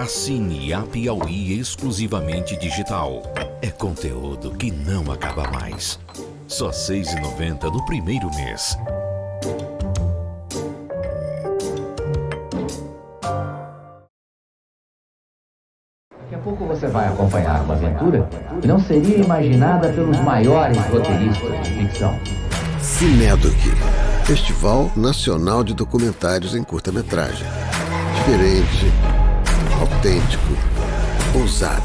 Assine a Piauí exclusivamente digital. É conteúdo que não acaba mais. Só R$ 6,90 no primeiro mês. Daqui a pouco você vai acompanhar uma aventura que não seria imaginada pelos maiores roteiristas de ficção. Cinedoc, Festival Nacional de Documentários em Curta-Metragem. Diferente, autêntico, ousado.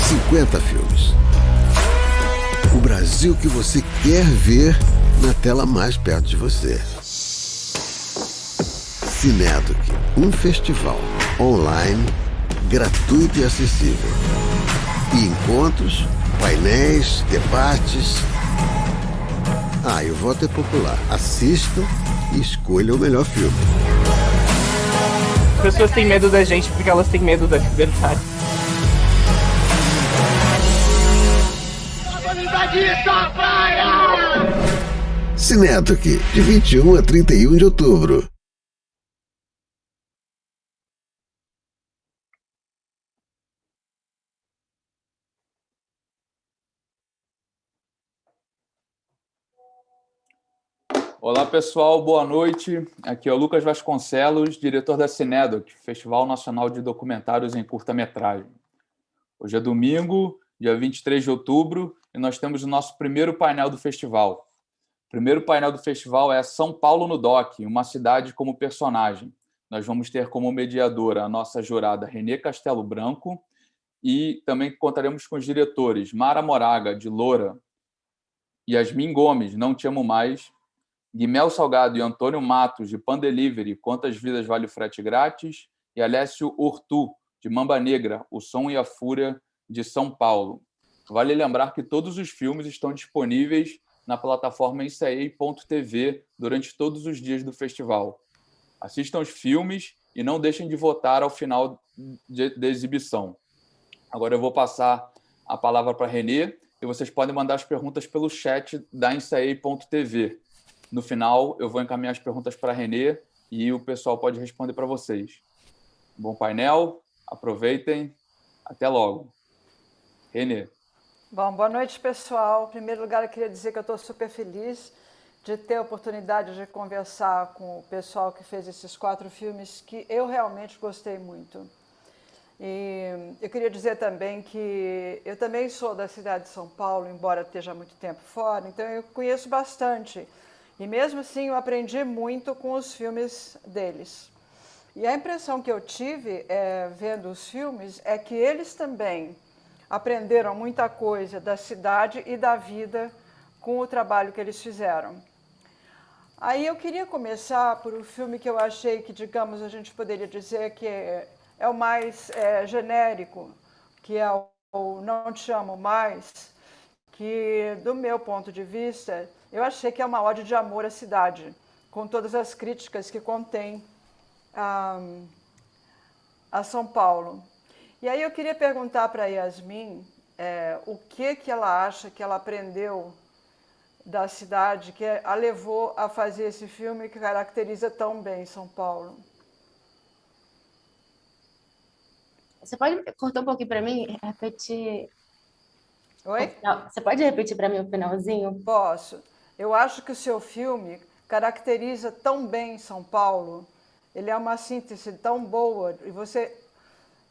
50 filmes. O Brasil que você quer ver na tela mais perto de você. Cinedoc, um festival online, gratuito e acessível. E encontros, painéis, debates. E o voto é popular. Assista e escolha o melhor filme. As pessoas têm medo da gente porque elas têm medo da liberdade. Cinedoc, de 21 a 31 de outubro. Olá, pessoal, boa noite. Aqui é o Lucas Vasconcelos, diretor da Cinedoc, Festival Nacional de Documentários em Curta-Metragem. Hoje é domingo, dia 23 de outubro, e nós temos o nosso primeiro painel do festival. O primeiro painel do festival é São Paulo no Doc, uma cidade como personagem. Nós vamos ter como mediadora a nossa jurada Renê Castelo Branco e também contaremos com os diretores Mara Moraga, de Loura, Yasmin Gomes, Não Te Amo Mais, Guimel Salgado e Antônio Matos, de Pan Delivery, Quantas Vidas Vale o Frete Grátis, e Alessio Urtu, de Mamba Negra, O Som e a Fúria, de São Paulo. Vale lembrar que todos os filmes estão disponíveis na plataforma ICEI.tv durante todos os dias do festival. Assistam os filmes e não deixem de votar ao final da exibição. Agora eu vou passar a palavra para a Renê e vocês podem mandar as perguntas pelo chat da ICEI.tv. No final, eu vou encaminhar as perguntas para a Renê e o pessoal pode responder para vocês. Bom painel, aproveitem. Até logo. Renê. Bom, boa noite, pessoal. Em primeiro lugar, eu queria dizer que eu estou super feliz de ter a oportunidade de conversar com o pessoal que fez esses 4 filmes que eu realmente gostei muito. E eu queria dizer também que eu também sou da cidade de São Paulo, embora esteja há muito tempo fora, então eu conheço bastante. E mesmo assim eu aprendi muito com os filmes deles. E a impressão que eu tive vendo os filmes é que eles também aprenderam muita coisa da cidade e da vida com o trabalho que eles fizeram. Aí eu queria começar por um filme que eu achei que, digamos, a gente poderia dizer que é o mais genérico, que é o Não Te Amo Mais, que, do meu ponto de vista, eu achei que é uma ode de amor à cidade, com todas as críticas que contém a São Paulo. E aí eu queria perguntar para a Yasmin o que ela acha que ela aprendeu da cidade que a levou a fazer esse filme que caracteriza tão bem São Paulo. Você pode cortar um pouquinho para mim? Repetir. Oi? Você pode repetir para mim o finalzinho? Posso. Eu acho que o seu filme caracteriza tão bem São Paulo. Ele é uma síntese tão boa.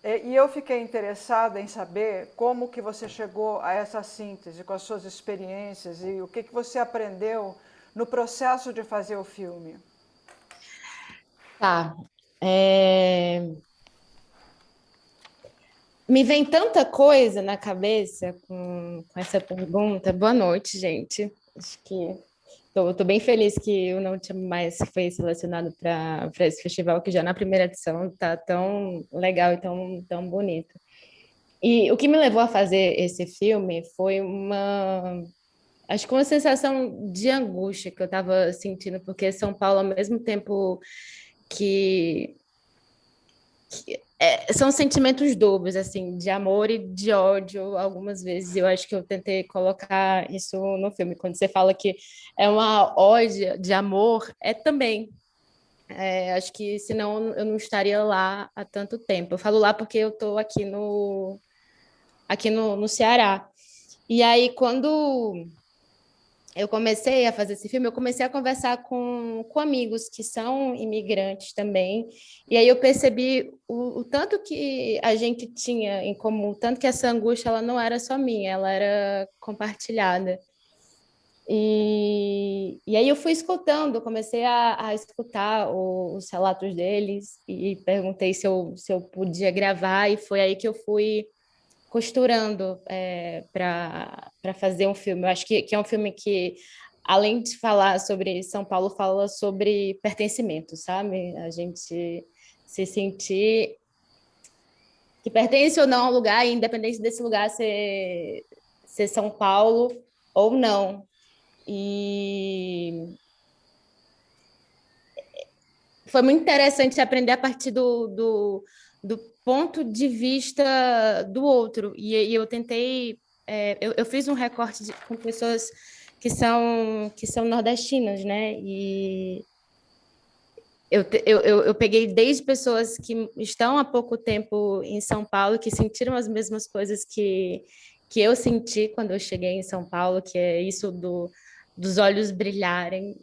E eu fiquei interessada em saber como que você chegou a essa síntese, com as suas experiências e o que você aprendeu no processo de fazer o filme. Tá. Me vem tanta coisa na cabeça com essa pergunta. Boa noite, gente. Acho que estou bem feliz que eu Não Te Amo Mais foi selecionado para esse festival, que já na primeira edição está tão legal e tão bonito. E o que me levou a fazer esse filme foi acho que uma sensação de angústia que eu estava sentindo, porque São Paulo, ao mesmo tempo que são sentimentos duplos, assim, de amor e de ódio, algumas vezes. Eu acho que eu tentei colocar isso no filme. Quando você fala que é uma ode de amor, também. Acho que, senão, eu não estaria lá há tanto tempo. Eu falo lá porque eu estou aqui no Ceará. E aí, quando eu comecei a fazer esse filme, eu comecei a conversar com amigos que são imigrantes também, e aí eu percebi o tanto que a gente tinha em comum, tanto que essa angústia ela não era só minha, ela era compartilhada. E aí eu fui escutando, comecei a escutar os relatos deles e perguntei se eu podia gravar, e foi aí que eu fui costurando para fazer um filme. Eu acho que é um filme que, além de falar sobre São Paulo, fala sobre pertencimento, sabe? A gente se sentir que pertence ou não ao lugar, independente desse lugar ser São Paulo ou não. E foi muito interessante aprender a partir do ponto de vista do outro. E eu tentei... eu fiz um recorte com pessoas que são nordestinas, né? E eu peguei desde pessoas que estão há pouco tempo em São Paulo, que sentiram as mesmas coisas que eu senti quando eu cheguei em São Paulo, que é isso dos olhos brilharem.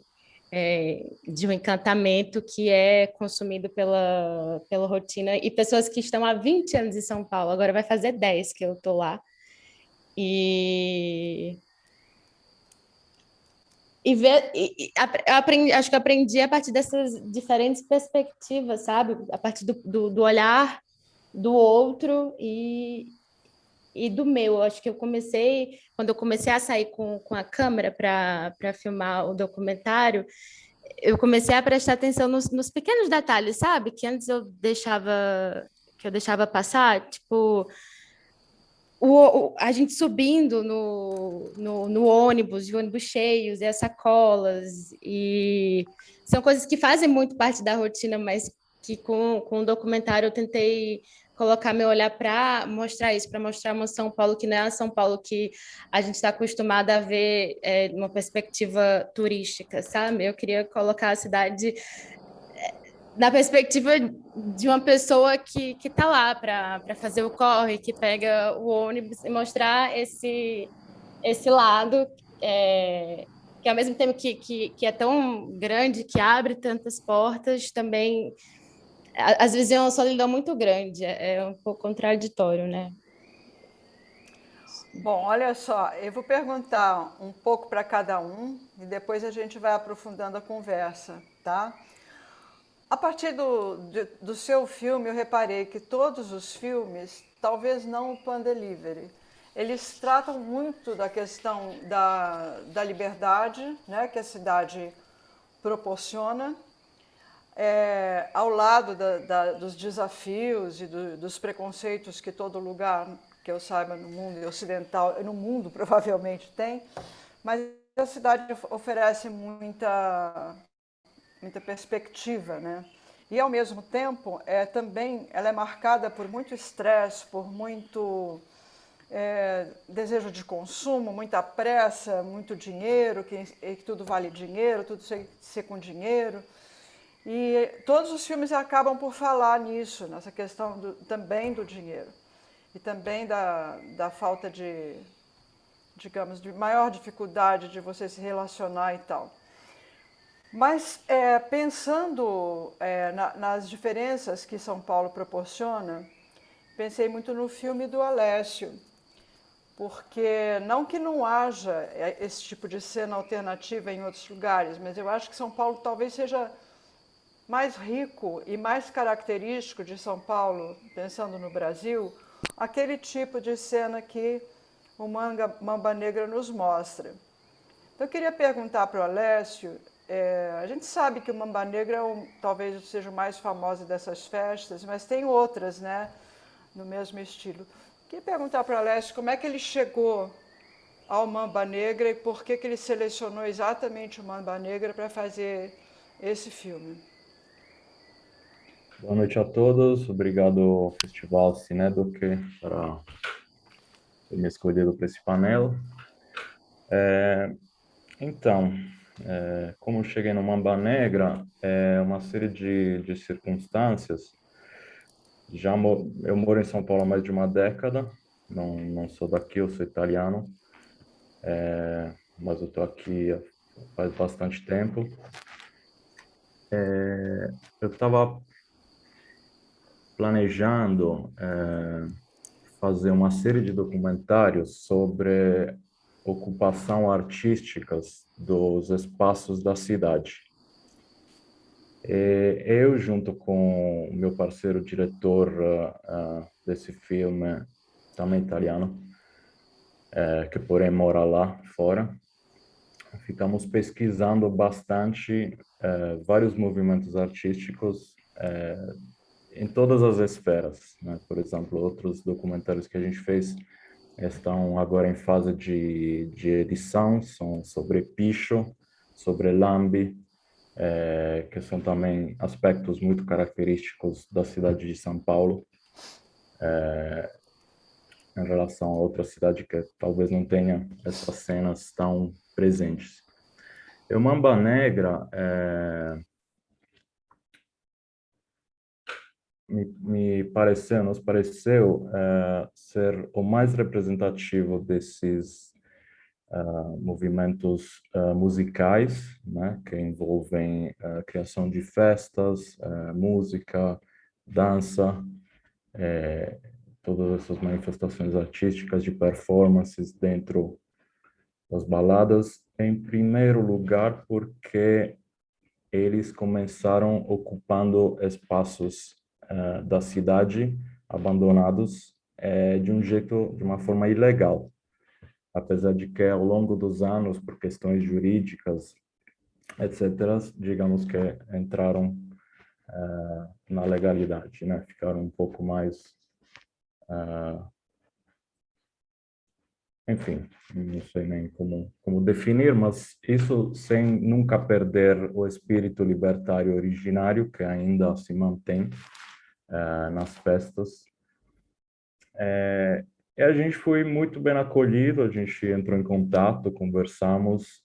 de um encantamento que é consumido pela rotina, e pessoas que estão há 20 anos em São Paulo, agora vai fazer 10 que eu estou lá, e ver, eu aprendi, acho que eu aprendi a partir dessas diferentes perspectivas, sabe? A partir do olhar do outro e do meu. Acho que quando eu comecei a sair com a câmera para filmar o documentário, eu comecei a prestar atenção nos pequenos detalhes, sabe? Que antes que eu deixava passar, tipo a gente subindo no ônibus, de ônibus cheios, e as sacolas, e são coisas que fazem muito parte da rotina, mas que com o documentário eu tentei colocar meu olhar para mostrar isso, para mostrar uma São Paulo que não é a São Paulo que a gente está acostumada a ver numa perspectiva turística, sabe? Eu queria colocar a cidade na perspectiva de uma pessoa que está lá para fazer o corre, que pega o ônibus, e mostrar esse lado que ao mesmo tempo que é tão grande, que abre tantas portas, também às vezes é uma solidão muito grande, é um pouco contraditório, né? Bom, olha só, eu vou perguntar um pouco para cada um e depois a gente vai aprofundando a conversa, tá? A partir do seu filme, eu reparei que todos os filmes, talvez não o Pan Delivery, eles tratam muito da questão da liberdade, né, que a cidade proporciona, ao lado dos desafios e dos preconceitos que todo lugar, que eu saiba, no mundo ocidental, no mundo provavelmente tem, mas a cidade oferece muita perspectiva, né? E ao mesmo tempo, também ela é marcada por muito estresse, por muito desejo de consumo, muita pressa, muito dinheiro, que tudo vale dinheiro, tudo ser com dinheiro. E todos os filmes acabam por falar nisso, nessa questão também do dinheiro. E também da falta digamos, de maior dificuldade de você se relacionar e tal. Mas pensando nas diferenças que São Paulo proporciona, pensei muito no filme do Alessio, porque não que não haja esse tipo de cena alternativa em outros lugares, mas eu acho que São Paulo talvez seja mais rico e mais característico de São Paulo, pensando no Brasil, aquele tipo de cena que o Mamba Negra nos mostra. Então eu queria perguntar para o Alessio, a gente sabe que o Mamba Negra talvez seja o mais famoso dessas festas, mas tem outras, né, no mesmo estilo. Queria perguntar para o Alessio como é que ele chegou ao Mamba Negra e por que ele selecionou exatamente o Mamba Negra para fazer esse filme. Boa noite a todos, obrigado ao Festival Cinedoc por ter me escolhido para esse painel. Então, como eu cheguei no Mamba Negra, é uma série de circunstâncias. Eu moro em São Paulo há mais de uma década, não sou daqui, eu sou italiano, mas eu estou aqui faz bastante tempo. Eu estava planejando fazer uma série de documentários sobre ocupação artísticas dos espaços da cidade. Eu, junto com o meu parceiro diretor desse filme, também italiano, que porém mora lá fora, ficamos pesquisando bastante vários movimentos artísticos em todas as esferas, né? Por exemplo, outros documentários que a gente fez estão agora em fase de edição, são sobre picho, sobre lambe, que são também aspectos muito característicos da cidade de São Paulo, em relação a outra cidade que talvez não tenha essas cenas tão presentes. O Mamba Negra nos pareceu ser o mais representativo desses movimentos musicais, né, que envolvem a criação de festas, música, dança, todas essas manifestações artísticas de performances dentro das baladas, em primeiro lugar porque eles começaram ocupando espaços da cidade abandonados de uma forma ilegal, apesar de que ao longo dos anos, por questões jurídicas, etc., digamos que entraram na legalidade, né? Ficaram um pouco mais, enfim, não sei nem como definir, mas isso sem nunca perder o espírito libertário originário, que ainda se mantém nas festas. E a gente foi muito bem acolhido, a gente entrou em contato, conversamos,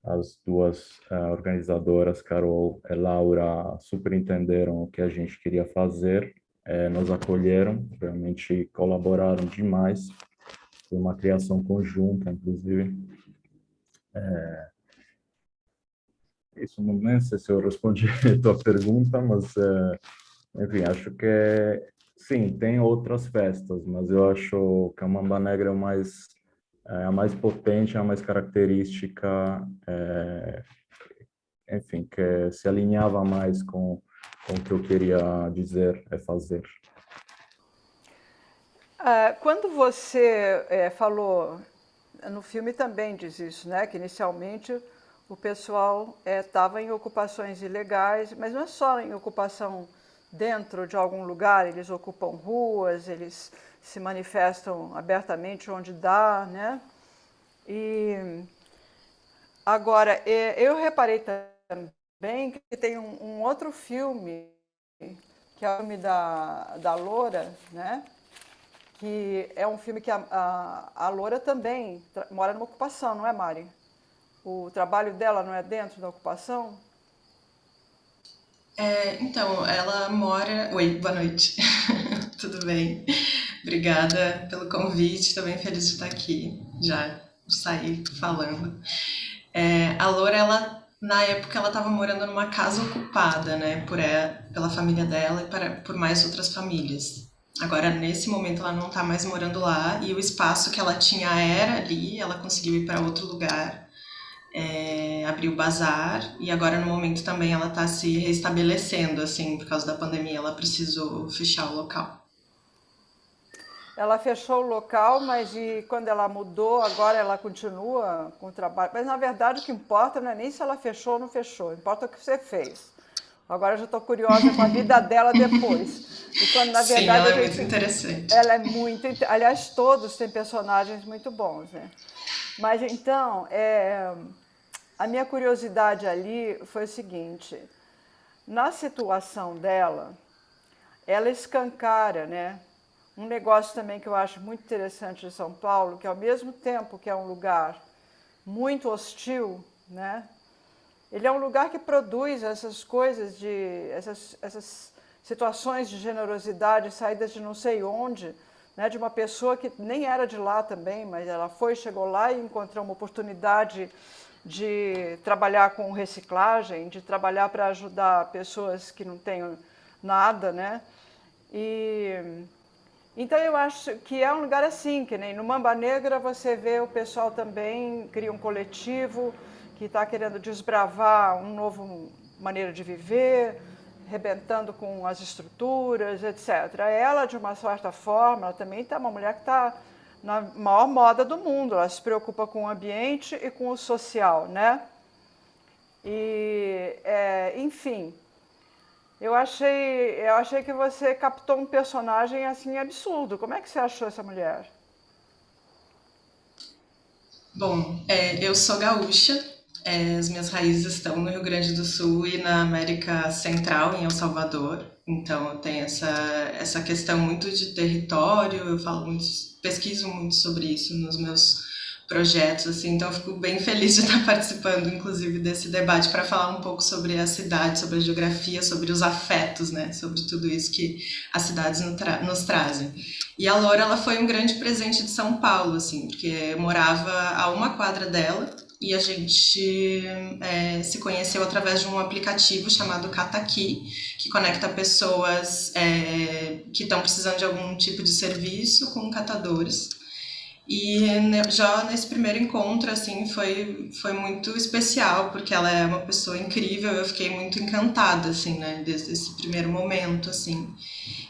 as duas organizadoras, Carol e Laura, super entenderam o que a gente queria fazer, nos acolheram, realmente colaboraram demais, foi uma criação conjunta, inclusive. Isso não sei se eu respondi a tua pergunta, mas, enfim, acho que sim, tem outras festas, mas eu acho que a Mamba Negra é a mais potente, a mais característica, enfim, que se alinhava mais com o que eu queria dizer e fazer. Quando você falou, no filme também diz isso, né? Que inicialmente o pessoal estava em ocupações ilegais, mas não é só em ocupação dentro de algum lugar, eles ocupam ruas, eles se manifestam abertamente onde dá, né? E agora, eu reparei também que tem um outro filme, que é o filme da Loura, né? Que é um filme que a Loura também mora numa ocupação, não é, Mari? O trabalho dela não é dentro da ocupação? Então, ela mora... Oi, boa noite. Tudo bem? Obrigada pelo convite, estou bem feliz de estar aqui, já saí falando. A Loura, na época, ela estava morando numa casa ocupada, né, pela família dela e por mais outras famílias. Agora, nesse momento, ela não está mais morando lá e o espaço que ela tinha era ali, ela conseguiu ir para outro lugar, abriu o bazar e agora, no momento, também ela está se restabelecendo, assim, por causa da pandemia, ela precisou fechar o local. Ela fechou o local, mas quando ela mudou, agora ela continua com o trabalho. Mas, na verdade, o que importa não é nem se ela fechou ou não fechou, importa o que você fez. Agora eu já estou curiosa com a vida dela depois. E quando, na verdade, sim, ela é muito interessante. Ela é muito... Aliás, todos têm personagens muito bons, né? Mas, então, a minha curiosidade ali foi o seguinte. Na situação dela, ela escancara, né? Um negócio também que eu acho muito interessante de São Paulo, que ao mesmo tempo que é um lugar muito hostil, né? Ele é um lugar que produz essas coisas, essas situações de generosidade, saídas de não sei onde, né? De uma pessoa que nem era de lá também, mas ela chegou lá e encontrou uma oportunidade de trabalhar com reciclagem, de trabalhar para ajudar pessoas que não têm nada, né? Então, eu acho que é um lugar assim, que nem no Mamba Negra você vê o pessoal também cria um coletivo que está querendo desbravar uma nova maneira de viver, rebentando com as estruturas, etc. Ela, de uma certa forma, ela também está uma mulher que está na maior moda do mundo, ela se preocupa com o ambiente e com o social, né? Enfim... Eu achei que você captou um personagem assim absurdo. Como é que você achou essa mulher? Bom, eu sou gaúcha, as minhas raízes estão no Rio Grande do Sul e na América Central, em El Salvador. Então eu tenho essa questão muito de território, eu pesquiso muito sobre isso nos meus projetos, assim, então eu fico bem feliz de estar participando, inclusive, desse debate para falar um pouco sobre a cidade, sobre a geografia, sobre os afetos, né, sobre tudo isso que as cidades nos trazem. E a Loura, ela foi um grande presente de São Paulo, assim, porque eu morava a uma quadra dela e a gente se conheceu através de um aplicativo chamado Cataqui, que conecta pessoas que estão precisando de algum tipo de serviço com catadores. E já nesse primeiro encontro, assim, foi muito especial, porque ela é uma pessoa incrível, eu fiquei muito encantada, assim, né, desde esse primeiro momento, assim.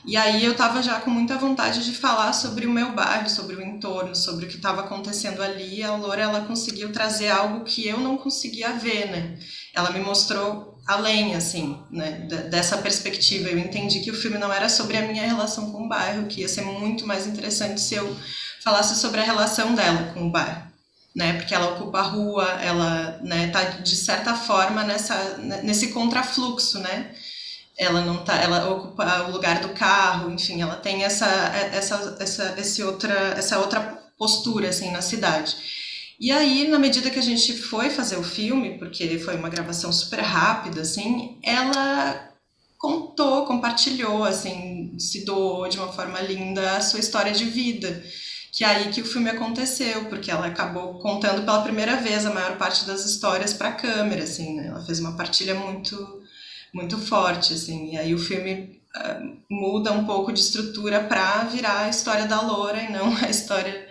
E aí eu tava já com muita vontade de falar sobre o meu bairro, sobre o entorno, sobre o que estava acontecendo ali, e a Loura, ela conseguiu trazer algo que eu não conseguia ver, né. Ela me mostrou além, assim, né, dessa perspectiva. Eu entendi que o filme não era sobre a minha relação com o bairro, que ia ser muito mais interessante se eu falasse sobre a relação dela com o bairro, né? Porque ela ocupa a rua, ela, né, tá de certa forma nesse contrafluxo, né? Ela não tá, ela ocupa o lugar do carro, enfim, ela tem essa outra postura assim na cidade. E aí, na medida que a gente foi fazer o filme, porque foi uma gravação super rápida, assim, ela compartilhou, assim, se doou de uma forma linda a sua história de vida. Que é aí que o filme aconteceu, porque ela acabou contando pela primeira vez a maior parte das histórias para a câmera, assim, né? Ela fez uma partilha muito forte, assim, e aí o filme muda um pouco de estrutura para virar a história da Loura e não a história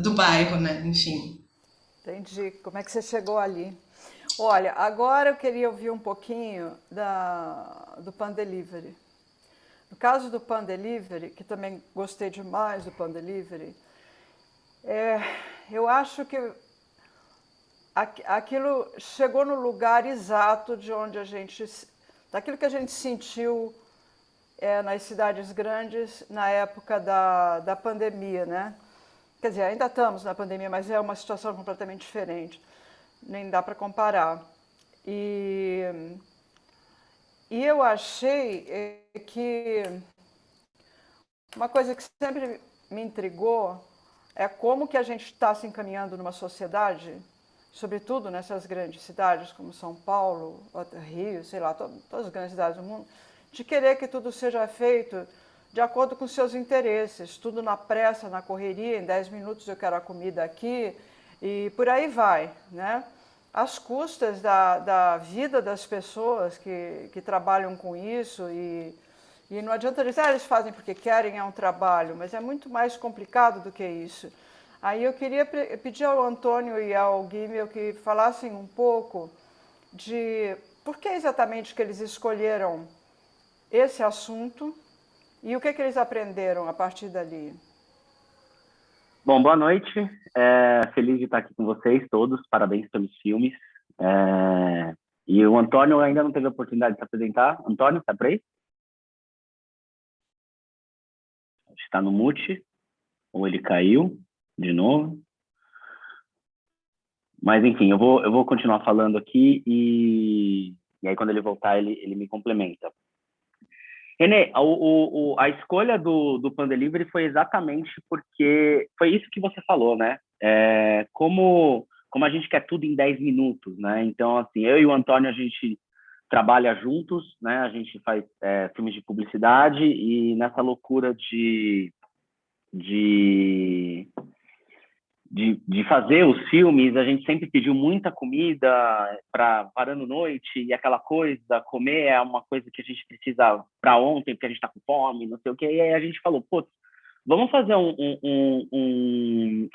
do bairro, né? Enfim. Entendi. Como é que você chegou ali? Olha, agora eu queria ouvir um pouquinho do Pan Delivery. No caso do Pan Delivery, que também gostei demais do Pan Delivery, eu acho que aquilo chegou no lugar exato de onde daquilo que a gente sentiu nas cidades grandes na época da pandemia, né? Quer dizer, ainda estamos na pandemia, mas é uma situação completamente diferente, nem dá para comparar. E eu achei que uma coisa que sempre me intrigou é como que a gente está se encaminhando numa sociedade, sobretudo nessas grandes cidades como São Paulo, Rio, sei lá, todas as grandes cidades do mundo, de querer que tudo seja feito de acordo com seus interesses, tudo na pressa, na correria, em 10 minutos eu quero a comida aqui, e por aí vai, né? Às custas da vida das pessoas que trabalham com isso, e não adianta dizer, eles fazem porque querem, é um trabalho, mas é muito mais complicado do que isso. Aí eu queria pedir ao Antônio e ao Guimel que falassem um pouco de por que exatamente que eles escolheram esse assunto e o que eles aprenderam a partir dali. Bom, boa noite. Feliz de estar aqui com vocês todos. Parabéns pelos filmes. E o Antônio ainda não teve a oportunidade de se apresentar. Antônio, está por aí? Está no mute. Ou ele caiu de novo. Mas, enfim, eu vou continuar falando aqui e aí, quando ele voltar, ele me complementa. Renê, a escolha do Pan Delivery foi exatamente porque foi isso que você falou, né? Como a gente quer tudo em 10 minutos, né? Então, assim, eu e o Antônio, a gente trabalha juntos, né? A gente faz filmes de publicidade e nessa loucura de fazer os filmes, a gente sempre pediu muita comida para varando noite e aquela coisa, comer é uma coisa que a gente precisa para ontem, porque a gente está com fome, não sei o quê. E aí a gente falou, putz, vamos fazer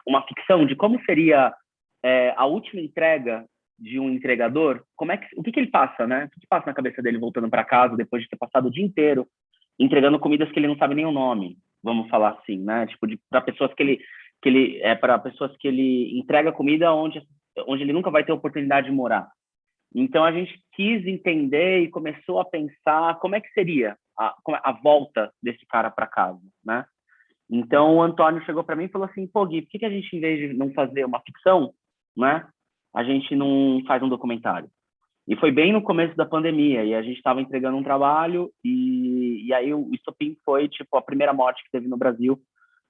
uma ficção de como seria a última entrega de um entregador, o que ele passa, né? O que passa na cabeça dele voltando para casa depois de ter passado o dia inteiro entregando comidas que ele não sabe nem o nome, vamos falar assim, né? Tipo, para pessoas que ele entrega comida onde ele nunca vai ter oportunidade de morar. Então, a gente quis entender e começou a pensar como é que seria a volta desse cara para casa, né? Então, o Antônio chegou para mim e falou assim, pô, Gui, por que a gente, em vez de não fazer uma ficção, né, a gente não faz um documentário? E foi bem no começo da pandemia, e a gente estava entregando um trabalho, e aí o estopim foi, tipo, a primeira morte que teve no Brasil,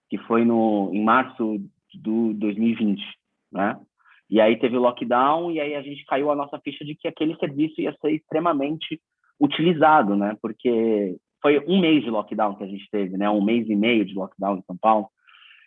que foi em março do 2020, né? E aí teve o lockdown, e aí a gente caiu a nossa ficha de que aquele serviço ia ser extremamente utilizado, né? Porque foi um mês de lockdown que a gente teve, né? 1 mês e meio de lockdown em São Paulo.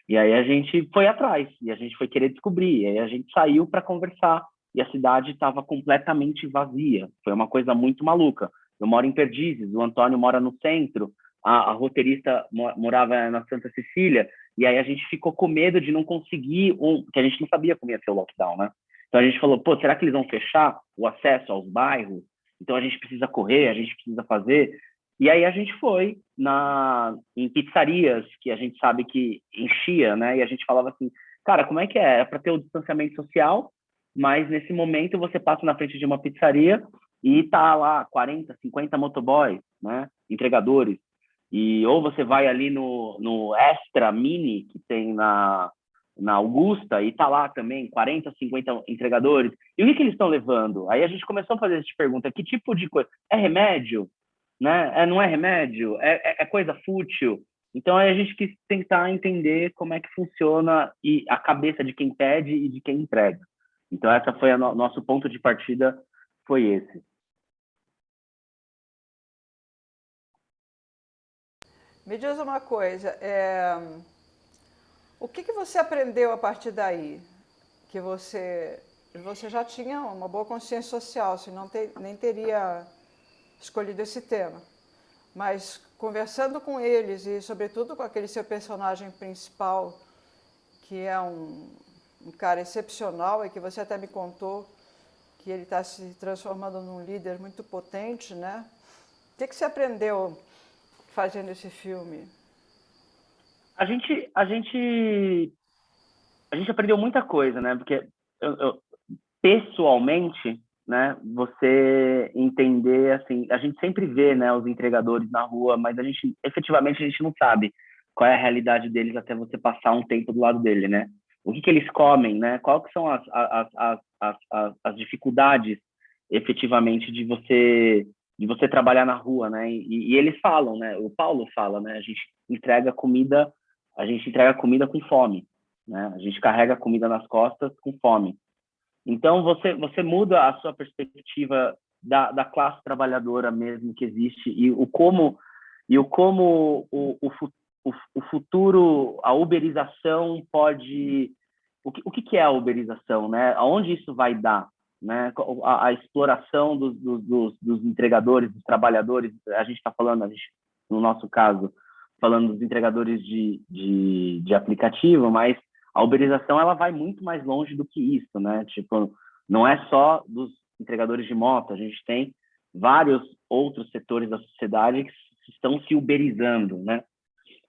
E aí a gente foi atrás, e a gente foi querer descobrir, e aí a gente saiu para conversar, e a cidade estava completamente vazia. Foi uma coisa muito maluca. Eu moro em Perdizes, o Antônio mora no centro, a roteirista morava na Santa Cecília, e aí a gente ficou com medo de não conseguir, porque a gente não sabia como ia ser o lockdown, né? Então a gente falou, pô, será que eles vão fechar o acesso aos bairros? Então a gente precisa correr, a gente precisa fazer. E aí a gente foi em pizzarias, que a gente sabe que enchia, né? E a gente falava assim, cara, como é que é? É para ter o distanciamento social, mas nesse momento você passa na frente de uma pizzaria e tá lá 40, 50 motoboys, né? Entregadores. Ou você vai ali no Extra Mini, que tem na Augusta, e tá lá também 40, 50 entregadores. E o que eles estão levando? Aí a gente começou a fazer essa pergunta, que tipo de coisa? É remédio? Né? Não é remédio? É coisa fútil? Então aí a gente quis tentar entender como é que funciona a cabeça de quem pede e de quem entrega. Então essa foi nosso ponto de partida, foi esse. Me diz uma coisa, o que você aprendeu a partir daí? Que você já tinha uma boa consciência social, senão nem teria escolhido esse tema. Mas conversando com eles e, sobretudo, com aquele seu personagem principal, que é um cara excepcional e que você até me contou que ele está se transformando num líder muito potente, né? O que você aprendeu fazendo esse filme? A gente aprendeu muita coisa, né? Porque pessoalmente, né, você entender, assim, a gente sempre vê, né, os entregadores na rua, mas efetivamente a gente não sabe qual é a realidade deles até você passar um tempo do lado dele, né? O que eles comem, né? Qual que são as dificuldades, efetivamente, de você trabalhar na rua, né? E eles falam, né? O Paulo fala, né? A gente entrega comida com fome, né? A gente carrega comida nas costas com fome. Então, você muda a sua perspectiva da classe trabalhadora mesmo que existe e o como o futuro, a uberização pode... O que é a uberização, né? Aonde isso vai dar, né? A exploração dos entregadores, dos trabalhadores, a gente está falando, no nosso caso, falando dos entregadores de aplicativo, mas a uberização ela vai muito mais longe do que isso, né? Tipo, não é só dos entregadores de moto, a gente tem vários outros setores da sociedade que estão se uberizando, né?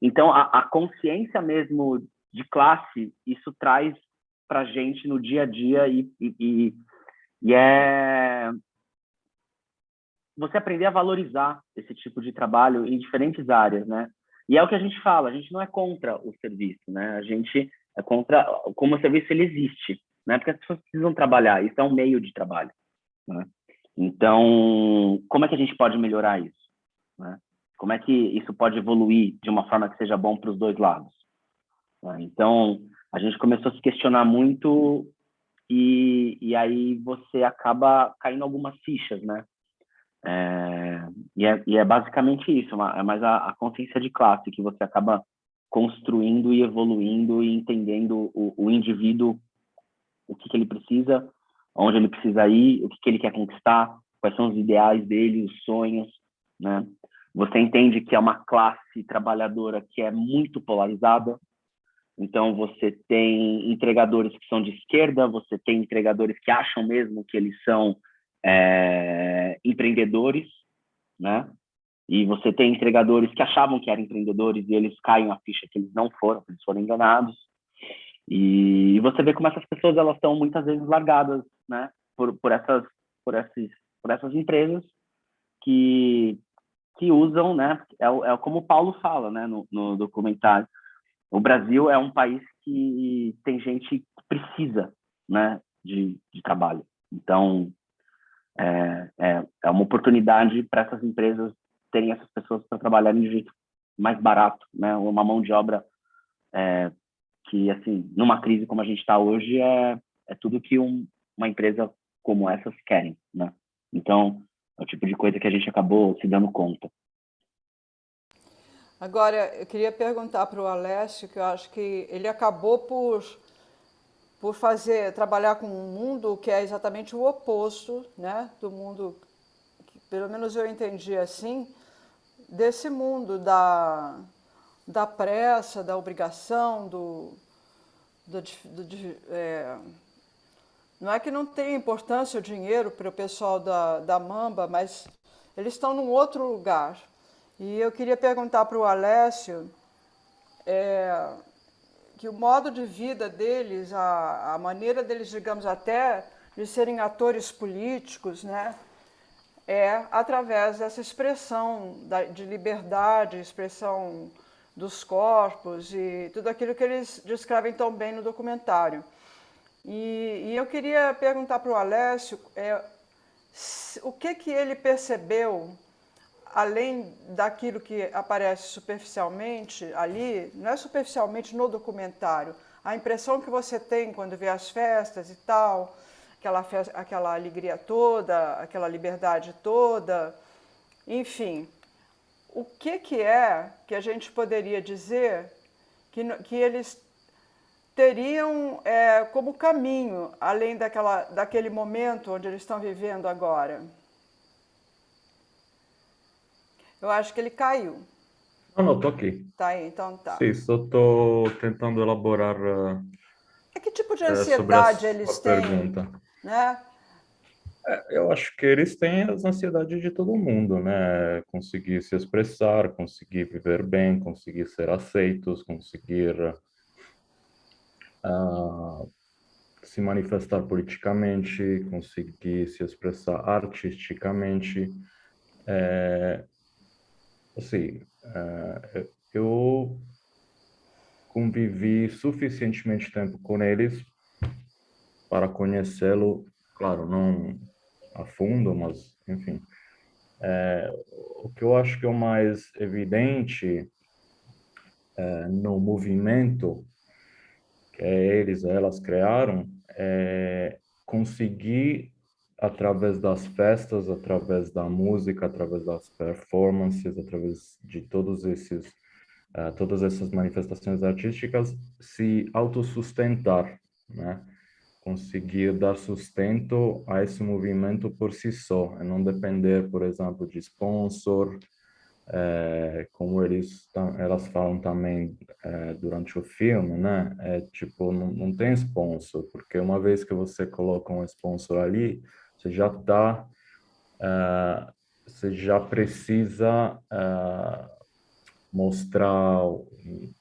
Então, a consciência mesmo de classe, isso traz para a gente no dia a dia e é você aprender a valorizar esse tipo de trabalho em diferentes áreas, né? E é o que a gente fala, a gente não é contra o serviço, né? A gente é contra como o serviço ele existe, né? Porque as pessoas precisam trabalhar, isso é um meio de trabalho, né? Então, como é que a gente pode melhorar isso, né? Como é que isso pode evoluir de uma forma que seja bom para os dois lados, né? Então, a gente começou a se questionar muito e aí você acaba caindo algumas fichas, né? E é basicamente isso, é mais a consciência de classe que você acaba construindo e evoluindo e entendendo o indivíduo, o que ele precisa, onde ele precisa ir, o que ele quer conquistar, quais são os ideais dele, os sonhos, né? Você entende que é uma classe trabalhadora que é muito polarizada, então você tem entregadores que são de esquerda, você tem entregadores que acham mesmo que eles são empreendedores, né? E você tem entregadores que achavam que eram empreendedores e eles caem a ficha que eles não foram, eles foram enganados. E você vê como essas pessoas elas estão muitas vezes largadas, né? Por essas empresas que usam, né? É como o Paulo fala, né? No documentário. O Brasil é um país que tem gente que precisa, né? De trabalho. Então é uma oportunidade para essas empresas terem essas pessoas para trabalharem de jeito mais barato, né? Uma mão de obra que, assim, numa crise como a gente está hoje, é tudo que uma empresa como essas querem, né? Então, é o tipo de coisa que a gente acabou se dando conta. Agora, eu queria perguntar para o Alessio, que eu acho que ele acabou por trabalhar com um mundo que é exatamente o oposto, né, do mundo, que, pelo menos eu entendi assim, desse mundo da pressa, da obrigação, não é que não tenha importância o dinheiro para o pessoal da Mamba, mas eles estão num outro lugar. E eu queria perguntar para o Alessio que o modo de vida deles, a maneira deles, digamos, até de serem atores políticos, né, é através dessa expressão de liberdade, expressão dos corpos e tudo aquilo que eles descrevem tão bem no documentário. E eu queria perguntar para o Alessio o que ele percebeu, além daquilo que aparece superficialmente ali, não é superficialmente no documentário, a impressão que você tem quando vê as festas e tal, aquela alegria toda, aquela liberdade toda, enfim, o que é que a gente poderia dizer que eles teriam como caminho, além daquele momento onde eles estão vivendo agora? Eu acho que ele caiu. Não, tô aqui. Tá aí, então tá. Sim, só tô tentando elaborar Que tipo de sobre a ansiedade sua eles têm, pergunta. né? Eu acho que eles têm as ansiedades de todo mundo, né? Conseguir se expressar, conseguir viver bem, conseguir ser aceitos, conseguir se manifestar politicamente, conseguir se expressar artisticamente. Assim, eu convivi suficientemente tempo com eles para conhecê-lo, claro, não a fundo, mas, enfim. O que eu acho que é o mais evidente no movimento que elas criaram é conseguir, através das festas, através da música, através das performances, através de todas essas manifestações artísticas, se autossustentar, né? Conseguir dar sustento a esse movimento por si só, e não depender, por exemplo, de sponsor, como elas falam também durante o filme, né? Tipo, não tem sponsor, porque uma vez que você coloca um sponsor ali, você já precisa mostrar,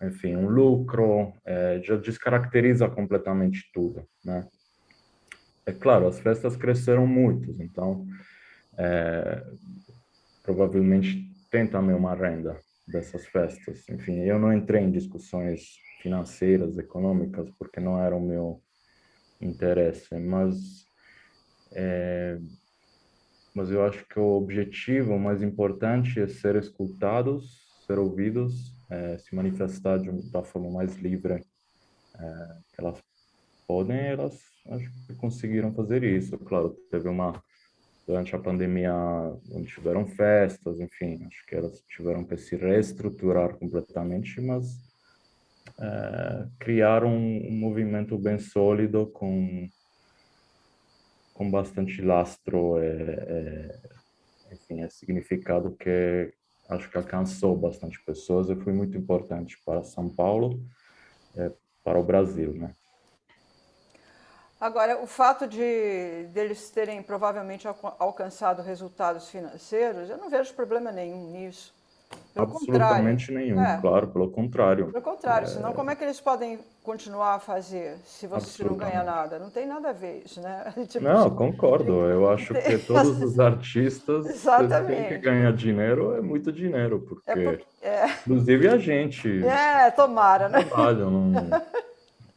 enfim, um lucro, já descaracteriza completamente tudo, né? É claro, as festas cresceram muito, então provavelmente tem também uma renda dessas festas. Enfim, eu não entrei em discussões financeiras, econômicas, porque não era o meu interesse, mas eu acho que o objetivo mais importante é ser escutados, ser ouvidos, se manifestar da forma mais livre que elas podem. Elas acho que conseguiram fazer isso. Claro, durante a pandemia, onde tiveram festas, enfim, acho que elas tiveram que se reestruturar completamente, mas criaram um movimento bem sólido com bastante lastro, enfim, significado que acho que alcançou bastante pessoas e foi muito importante para São Paulo, para o Brasil, né? Agora, o fato deles terem provavelmente alcançado resultados financeiros, eu não vejo problema nenhum nisso. Pelo Absolutamente contrário. nenhum, claro, pelo contrário. Pelo contrário, senão como é que eles podem continuar a fazer se você não ganha nada? Não tem nada a ver isso, né? Tipo, não, concordo. Eu acho que todos os artistas têm que ganhar dinheiro, é muito dinheiro, porque inclusive a gente tomara, né? trabalha,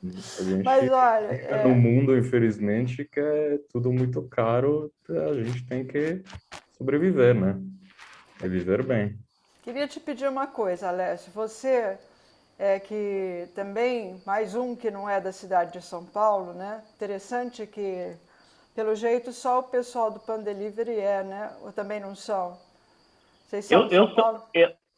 a gente Mas olha, no mundo, infelizmente, que é tudo muito caro, a gente tem que sobreviver, né? E viver bem. Queria te pedir uma coisa, Alessio. Você é que também, mais um que não é da cidade de São Paulo, né? Interessante que, pelo jeito, só o pessoal do Pan Delivery né? Ou também não são? Vocês são de São Paulo?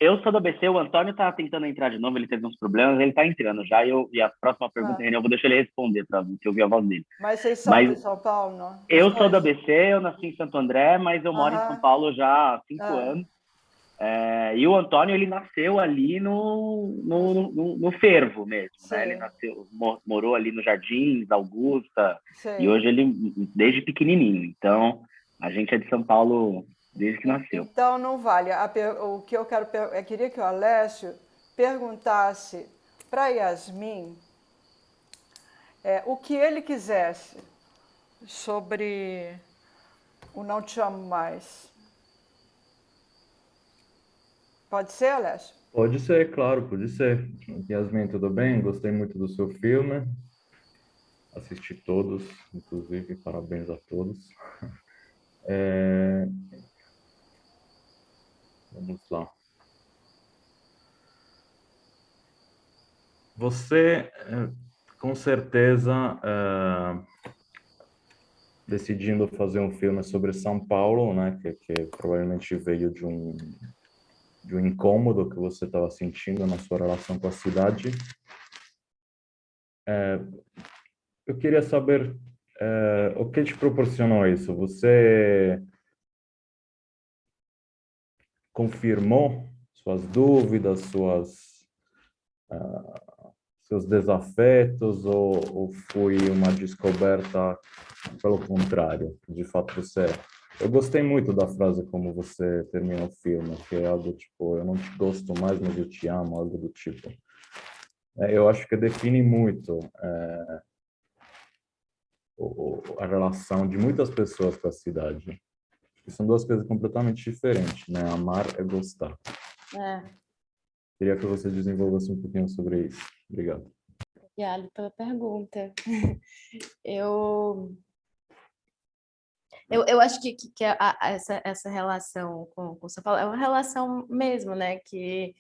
Eu sou do ABC, o Antônio está tentando entrar de novo, ele teve uns problemas, ele está entrando já, e a próxima pergunta, René, eu vou deixar ele responder para você ouvir a voz dele. Mas vocês são de São Paulo, não? Eu sou do ABC, eu nasci em Santo André, mas eu moro em São Paulo já há 5 anos. E o Antônio, ele nasceu ali no fervo mesmo, né? Ele nasceu, morou ali no Jardins, Augusta, e hoje ele, desde pequenininho. Então, a gente é de São Paulo desde que nasceu. Então, não vale. O que eu queria que o Alessio perguntasse para Yasmin o que ele quisesse sobre o Não Te Amo Mais. Pode ser, Alessio? Pode ser, claro, pode ser. Yasmin, tudo bem? Gostei muito do seu filme. Assisti todos, inclusive, parabéns a todos. Vamos lá. Você, com certeza, decidindo fazer um filme sobre São Paulo, né, que provavelmente veio de um incômodo que você estava sentindo na sua relação com a cidade. Eu queria saber o que te proporcionou isso. Você confirmou suas dúvidas, seus desafetos, ou foi uma descoberta pelo contrário? De fato, eu gostei muito da frase como você termina o filme, que é algo tipo, eu não te gosto mais, mas eu te amo, algo do tipo. Eu acho que define muito a relação de muitas pessoas com a cidade. São duas coisas completamente diferentes, né? Amar é gostar. Queria que você desenvolvesse um pouquinho sobre isso. Obrigado. Obrigada pela pergunta. Eu acho que essa relação com São Paulo é uma relação mesmo, né? Que,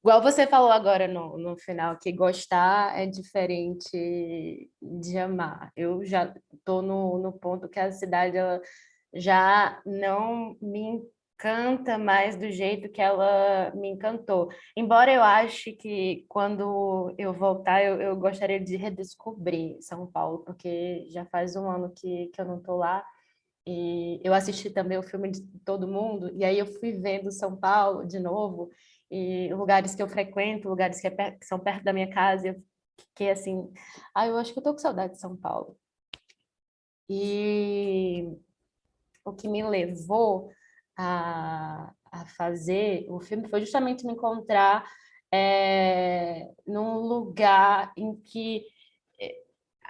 igual você falou agora no final, que gostar é diferente de amar. Eu já estou no ponto que a cidade ela já não me encanta mais do jeito que ela me encantou. Embora eu ache que quando eu voltar, eu gostaria de redescobrir São Paulo, porque já faz um ano que eu não estou lá. E eu assisti também o filme de Todo Mundo, e aí eu fui vendo São Paulo de novo, e lugares que eu frequento, lugares que são perto da minha casa, e eu fiquei assim, eu acho que eu tô com saudade de São Paulo. E o que me levou a fazer o filme foi justamente me encontrar num lugar em que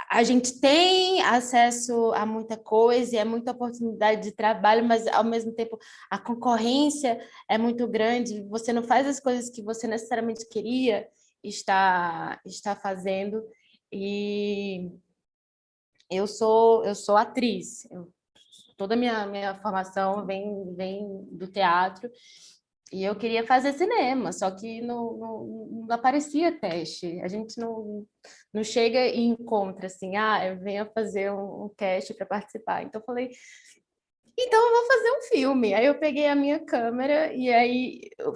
a gente tem acesso a muita coisa e é muita oportunidade de trabalho, mas, ao mesmo tempo, a concorrência é muito grande. Você não faz as coisas que você necessariamente queria estar fazendo. E eu sou atriz. Toda a minha formação vem do teatro. E eu queria fazer cinema, só que não aparecia teste. A gente não chega e encontra assim, eu venho fazer um teste para participar. Então eu falei, então eu vou fazer um filme. Aí eu peguei a minha câmera e aí eu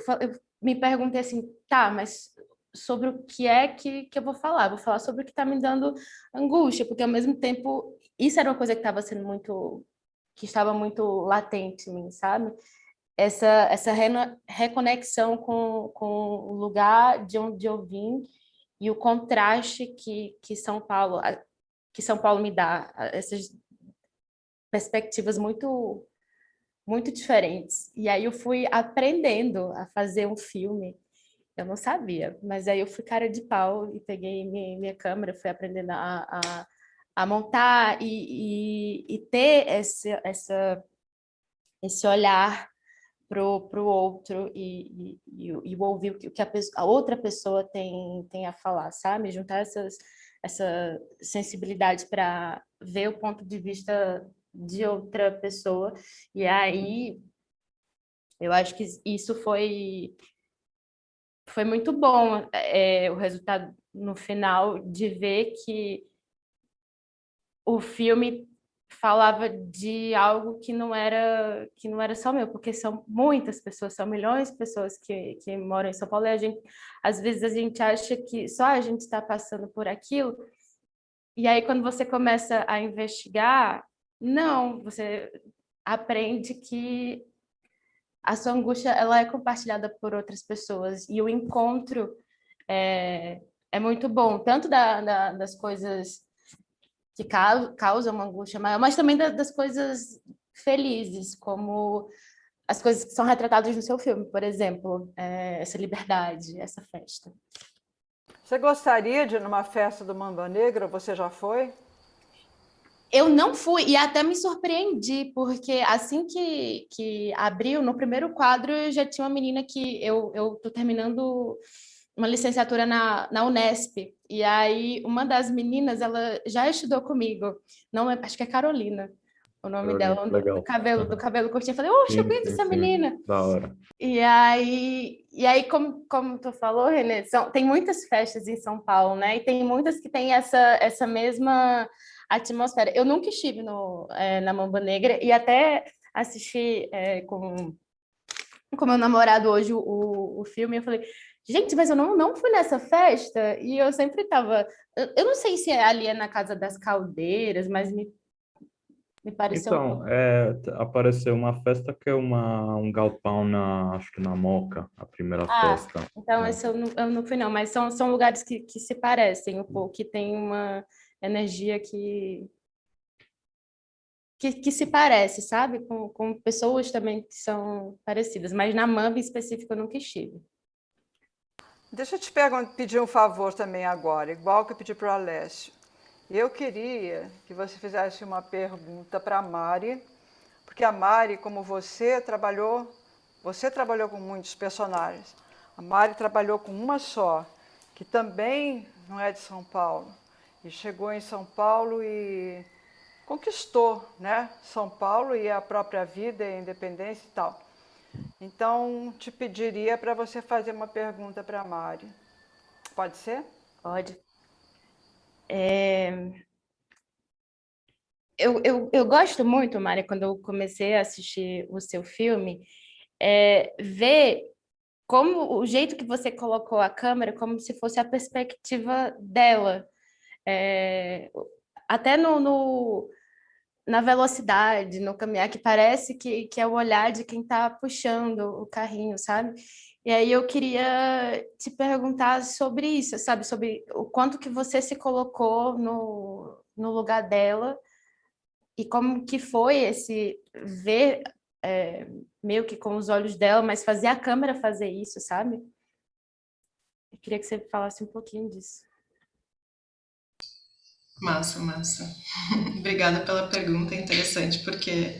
me perguntei assim, tá, mas sobre o que é que eu vou falar? Vou falar sobre o que está me dando angústia, porque ao mesmo tempo isso era uma coisa que estava muito latente em mim, sabe? Essa reconexão com o lugar de onde eu vim e o contraste que São Paulo me dá, essas perspectivas muito muito diferentes. E aí eu fui aprendendo a fazer um filme. Eu não sabia, mas aí eu fui cara de pau e peguei minha câmera, fui aprendendo a montar e ter esse olhar para o outro e ouvir o que a outra pessoa tem a falar, sabe? Juntar essa sensibilidade para ver o ponto de vista de outra pessoa. E aí, eu acho que isso foi foi muito bom o resultado no final, de ver que o filme falava de algo que não era só meu, porque são muitas pessoas, são milhões de pessoas que moram em São Paulo, e às vezes a gente acha que só a gente está passando por aquilo, e aí quando você começa a investigar, não, você aprende que a sua angústia ela é compartilhada por outras pessoas, e o encontro é muito bom, tanto das coisas que causam uma angústia maior, mas também das coisas felizes, como as coisas que são retratadas no seu filme, por exemplo, essa liberdade, essa festa. Você gostaria de ir numa festa do Mamba Negra? Você já foi? Eu não fui, e até me surpreendi, porque assim que abriu, no primeiro quadro, já tinha uma menina que eu tô terminando uma licenciatura na Unesp, e aí uma das meninas, ela já estudou comigo, não, acho que é Carolina, o nome dela, Legal. do cabelo curtinho. Eu falei, oxe, eu conheço essa menina. Da hora. E aí como tu falou, Renê, tem muitas festas em São Paulo, né? E tem muitas que têm essa mesma atmosfera. Eu nunca estive na Mamba Negra, e até assisti com meu namorado hoje o filme, eu falei, gente, mas eu não fui nessa festa, e eu sempre estava... Eu não sei se ali é na Casa das Caldeiras, mas me pareceu... Então, apareceu uma festa que é um galpão acho que na Moca, a primeira festa. Então esse eu não fui não, mas são lugares que se parecem um pouco, que tem uma energia que se parece, sabe? Com pessoas também que são parecidas, mas na Mamba em específico eu nunca estive. Deixa eu te pedir um favor também agora, igual que eu pedi para o Alessio. Eu queria que você fizesse uma pergunta para a Mari, porque a Mari, como você trabalhou com muitos personagens. A Mari trabalhou com uma só, que também não é de São Paulo, e chegou em São Paulo e conquistou, né? São Paulo e a própria vida, a independência e tal. Então, te pediria para você fazer uma pergunta para a Mari. Pode ser? Pode. Eu gosto muito, Mari, quando eu comecei a assistir o seu filme, ver como o jeito que você colocou a câmera, como se fosse a perspectiva dela. Até na velocidade, no caminhar, que parece que é o olhar de quem está puxando o carrinho, sabe? E aí eu queria te perguntar sobre isso, sabe? Sobre o quanto que você se colocou no lugar dela e como que foi esse ver meio que com os olhos dela, mas fazer a câmera fazer isso, sabe? Eu queria que você falasse um pouquinho disso. Massa. Obrigada pela pergunta, é interessante, porque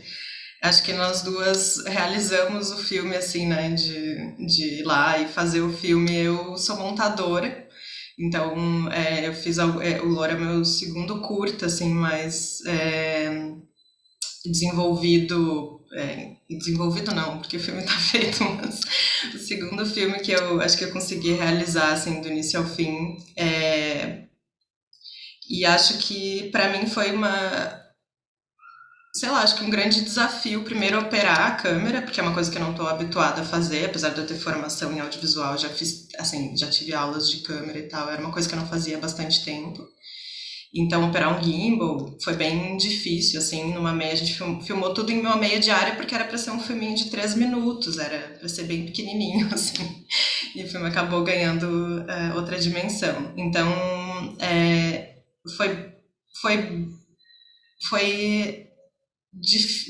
acho que nós duas realizamos o filme, assim, né, de ir lá e fazer o filme. Eu sou montadora, então eu fiz o Loura é meu segundo curta, assim, mais desenvolvido não, porque o filme tá feito, mas o segundo filme que eu acho que eu consegui realizar, assim, do início ao fim. E acho que para mim foi acho que um grande desafio, primeiro, operar a câmera, porque é uma coisa que eu não estou habituada a fazer, apesar de eu ter formação em audiovisual, já fiz, assim, já tive aulas de câmera e tal, era uma coisa que eu não fazia há bastante tempo. Então, operar um gimbal foi bem difícil, assim, a gente filmou tudo em uma meia diária, porque era para ser um filminho de 3 minutos, era para ser bem pequenininho, assim, e o filme acabou ganhando outra dimensão. Então, foi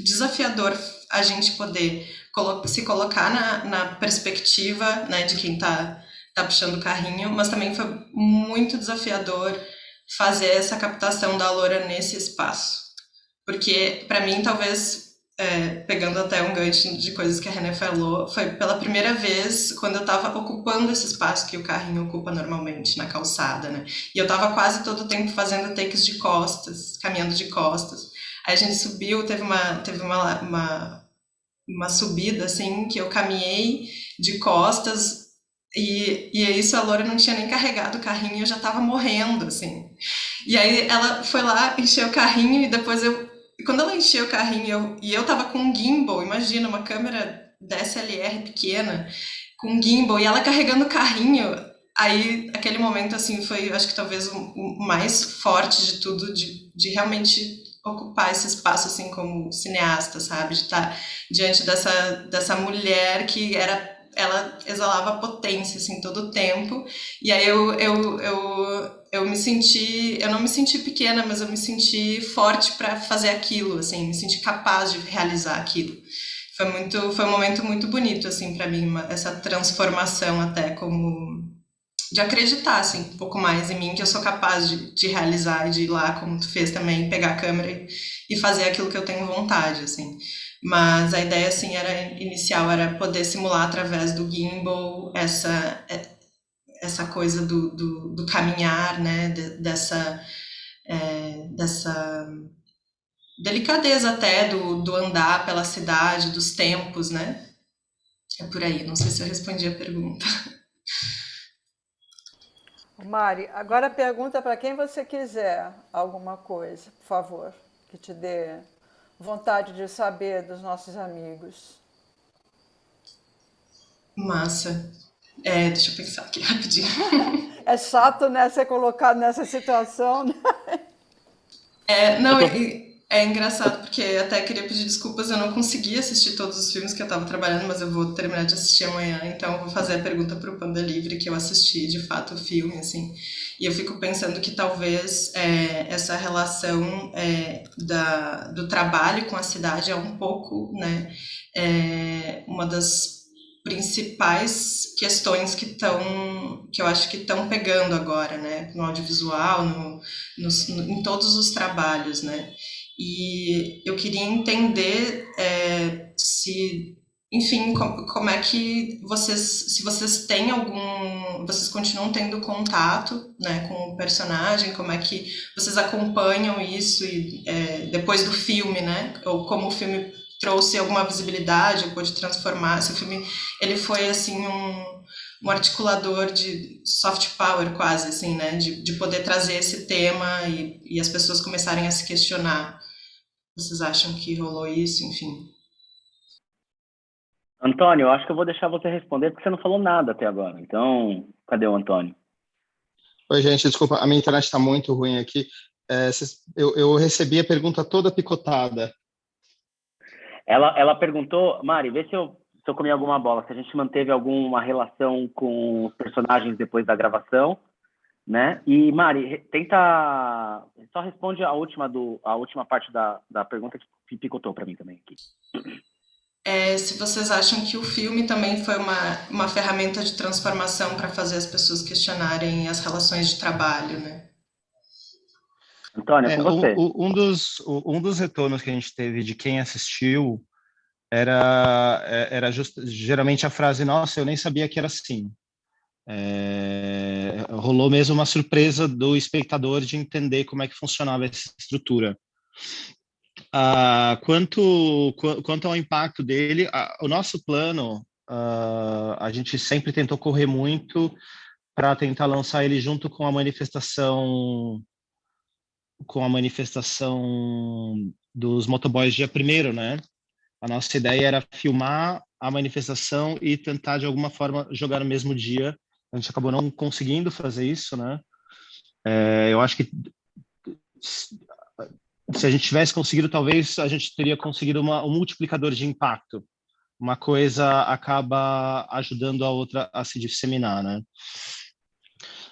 desafiador a gente poder se colocar na perspectiva, né, de quem tá puxando o carrinho, mas também foi muito desafiador fazer essa captação da Loura nesse espaço. Porque, para mim, talvez, pegando até um gancho de coisas que a René falou, foi pela primeira vez quando eu estava ocupando esse espaço que o carrinho ocupa normalmente, na calçada, né? E eu estava quase todo o tempo fazendo takes de costas, caminhando de costas. Aí a gente subiu, teve uma subida, assim, que eu caminhei de costas E é isso, a Loura não tinha nem carregado o carrinho e eu já tava morrendo, assim. E aí ela foi lá, encheu o carrinho e depois quando ela encheu o carrinho eu tava com um gimbal, imagina, uma câmera DSLR pequena, com um gimbal, e ela carregando o carrinho. Aí, aquele momento, assim, foi, acho que talvez o mais forte de tudo, de realmente ocupar esse espaço, assim, como cineasta, sabe? De estar diante dessa mulher que ela exalava potência, assim, todo o tempo. E aí eu me senti, eu não me senti pequena, mas eu me senti forte para fazer aquilo, assim, me senti capaz de realizar aquilo. Foi um momento muito bonito, assim, para mim, essa transformação até como de acreditar, assim, um pouco mais em mim, que eu sou capaz de realizar e de ir lá, como tu fez também, pegar a câmera e fazer aquilo que eu tenho vontade, assim. Mas a ideia, assim, inicial era poder simular através do gimbal essa coisa do caminhar, né, dessa delicadeza até do andar pela cidade, dos tempos, né? É por aí, não sei se eu respondi a pergunta. Mari, agora pergunta para quem você quiser alguma coisa, por favor, que te dê vontade de saber dos nossos amigos. Massa. Deixa eu pensar aqui rapidinho. É chato, né, ser colocado nessa situação, né? Não, é engraçado, porque até queria pedir desculpas, eu não consegui assistir todos os filmes que eu estava trabalhando, mas eu vou terminar de assistir amanhã, então eu vou fazer a pergunta para o Panda Livre, que eu assisti, de fato, o filme, assim, e eu fico pensando que talvez essa relação do trabalho com a cidade é um pouco, né, uma das principais questões que eu acho que estão pegando agora, né, no audiovisual, em todos os trabalhos, né, e eu queria entender enfim, como é que se vocês têm vocês continuam tendo contato, né, com o personagem, como é que vocês acompanham isso e depois do filme, né, ou como o filme trouxe alguma visibilidade, ou pôde transformar, se o filme ele foi assim um articulador de soft power quase, assim, né, de poder trazer esse tema e as pessoas começarem a se questionar. Vocês acham que rolou isso, enfim? Antônio, eu acho que eu vou deixar você responder, porque você não falou nada até agora. Então, cadê o Antônio? Oi, gente, desculpa, a minha internet está muito ruim aqui. Eu recebi a pergunta toda picotada. Ela perguntou, Mari, vê se eu comi alguma bola, se a gente manteve alguma relação com os personagens depois da gravação, né? E, Mari, só responde a última parte da pergunta que picotou para mim também aqui. Se vocês acham que o filme também foi uma ferramenta de transformação para fazer as pessoas questionarem as relações de trabalho, né? Antônio, com você. Um dos retornos que a gente teve de quem assistiu era geralmente a frase, nossa, eu nem sabia que era assim. Rolou mesmo uma surpresa do espectador de entender como é que funcionava essa estrutura. Quanto ao impacto dele, o nosso plano, a gente sempre tentou correr muito para tentar lançar ele junto com a manifestação dos motoboys dia 1º, né? A nossa ideia era filmar a manifestação e tentar, de alguma forma, jogar no mesmo dia. A gente acabou não conseguindo fazer isso, né? Eu acho que se a gente tivesse conseguido, talvez a gente teria conseguido um multiplicador de impacto. Uma coisa acaba ajudando a outra a se disseminar, né?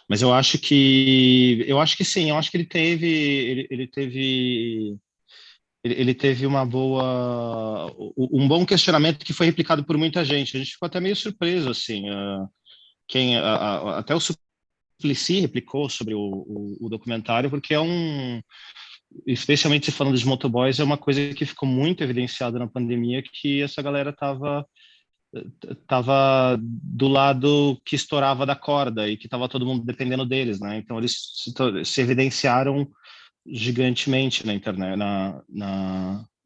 Mas eu acho que sim, eu acho que ele teve um bom questionamento que foi replicado por muita gente. A gente ficou até meio surpreso, assim. Até o Suplicy replicou sobre o documentário, porque especialmente se falando de motoboys, é uma coisa que ficou muito evidenciada na pandemia, que essa galera estava do lado que estourava da corda e que estava todo mundo dependendo deles, né? Então eles se evidenciaram gigantemente na internet,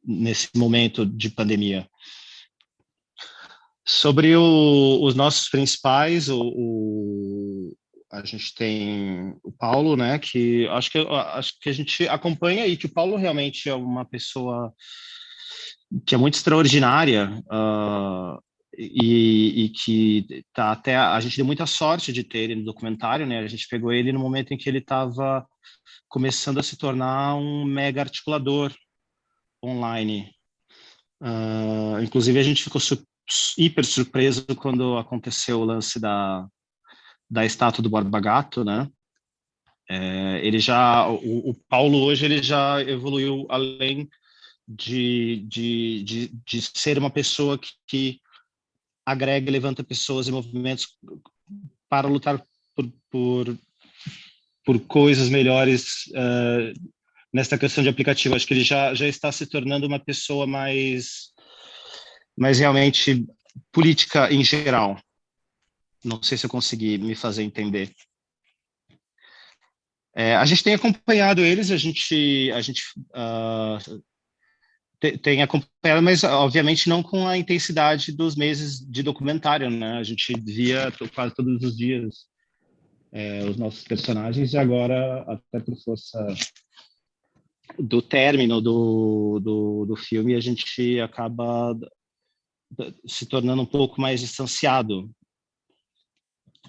nesse momento de pandemia. Sobre os nossos principais, a gente tem o Paulo, né? Que acho que a gente acompanha e que o Paulo realmente é uma pessoa que é muito extraordinária, e que tá até a gente deu muita sorte de ter ele no documentário, né? A gente pegou ele no momento em que ele estava começando a se tornar um mega articulador online. Inclusive a gente ficou hiper surpreso quando aconteceu o lance da estátua do Borba Gato, né? O Paulo hoje ele já evoluiu além de ser uma pessoa que agrega e levanta pessoas e movimentos para lutar por coisas melhores nesta questão de aplicativo. Acho que ele já está se tornando uma pessoa mais realmente política em geral. Não sei se eu consegui me fazer entender. A gente tem acompanhado eles, a gente tem acompanhado, mas obviamente não com a intensidade dos meses de documentário, né? A gente via quase todos os dias os nossos personagens, e agora, até por força do término do filme, a gente acaba se tornando um pouco mais distanciado.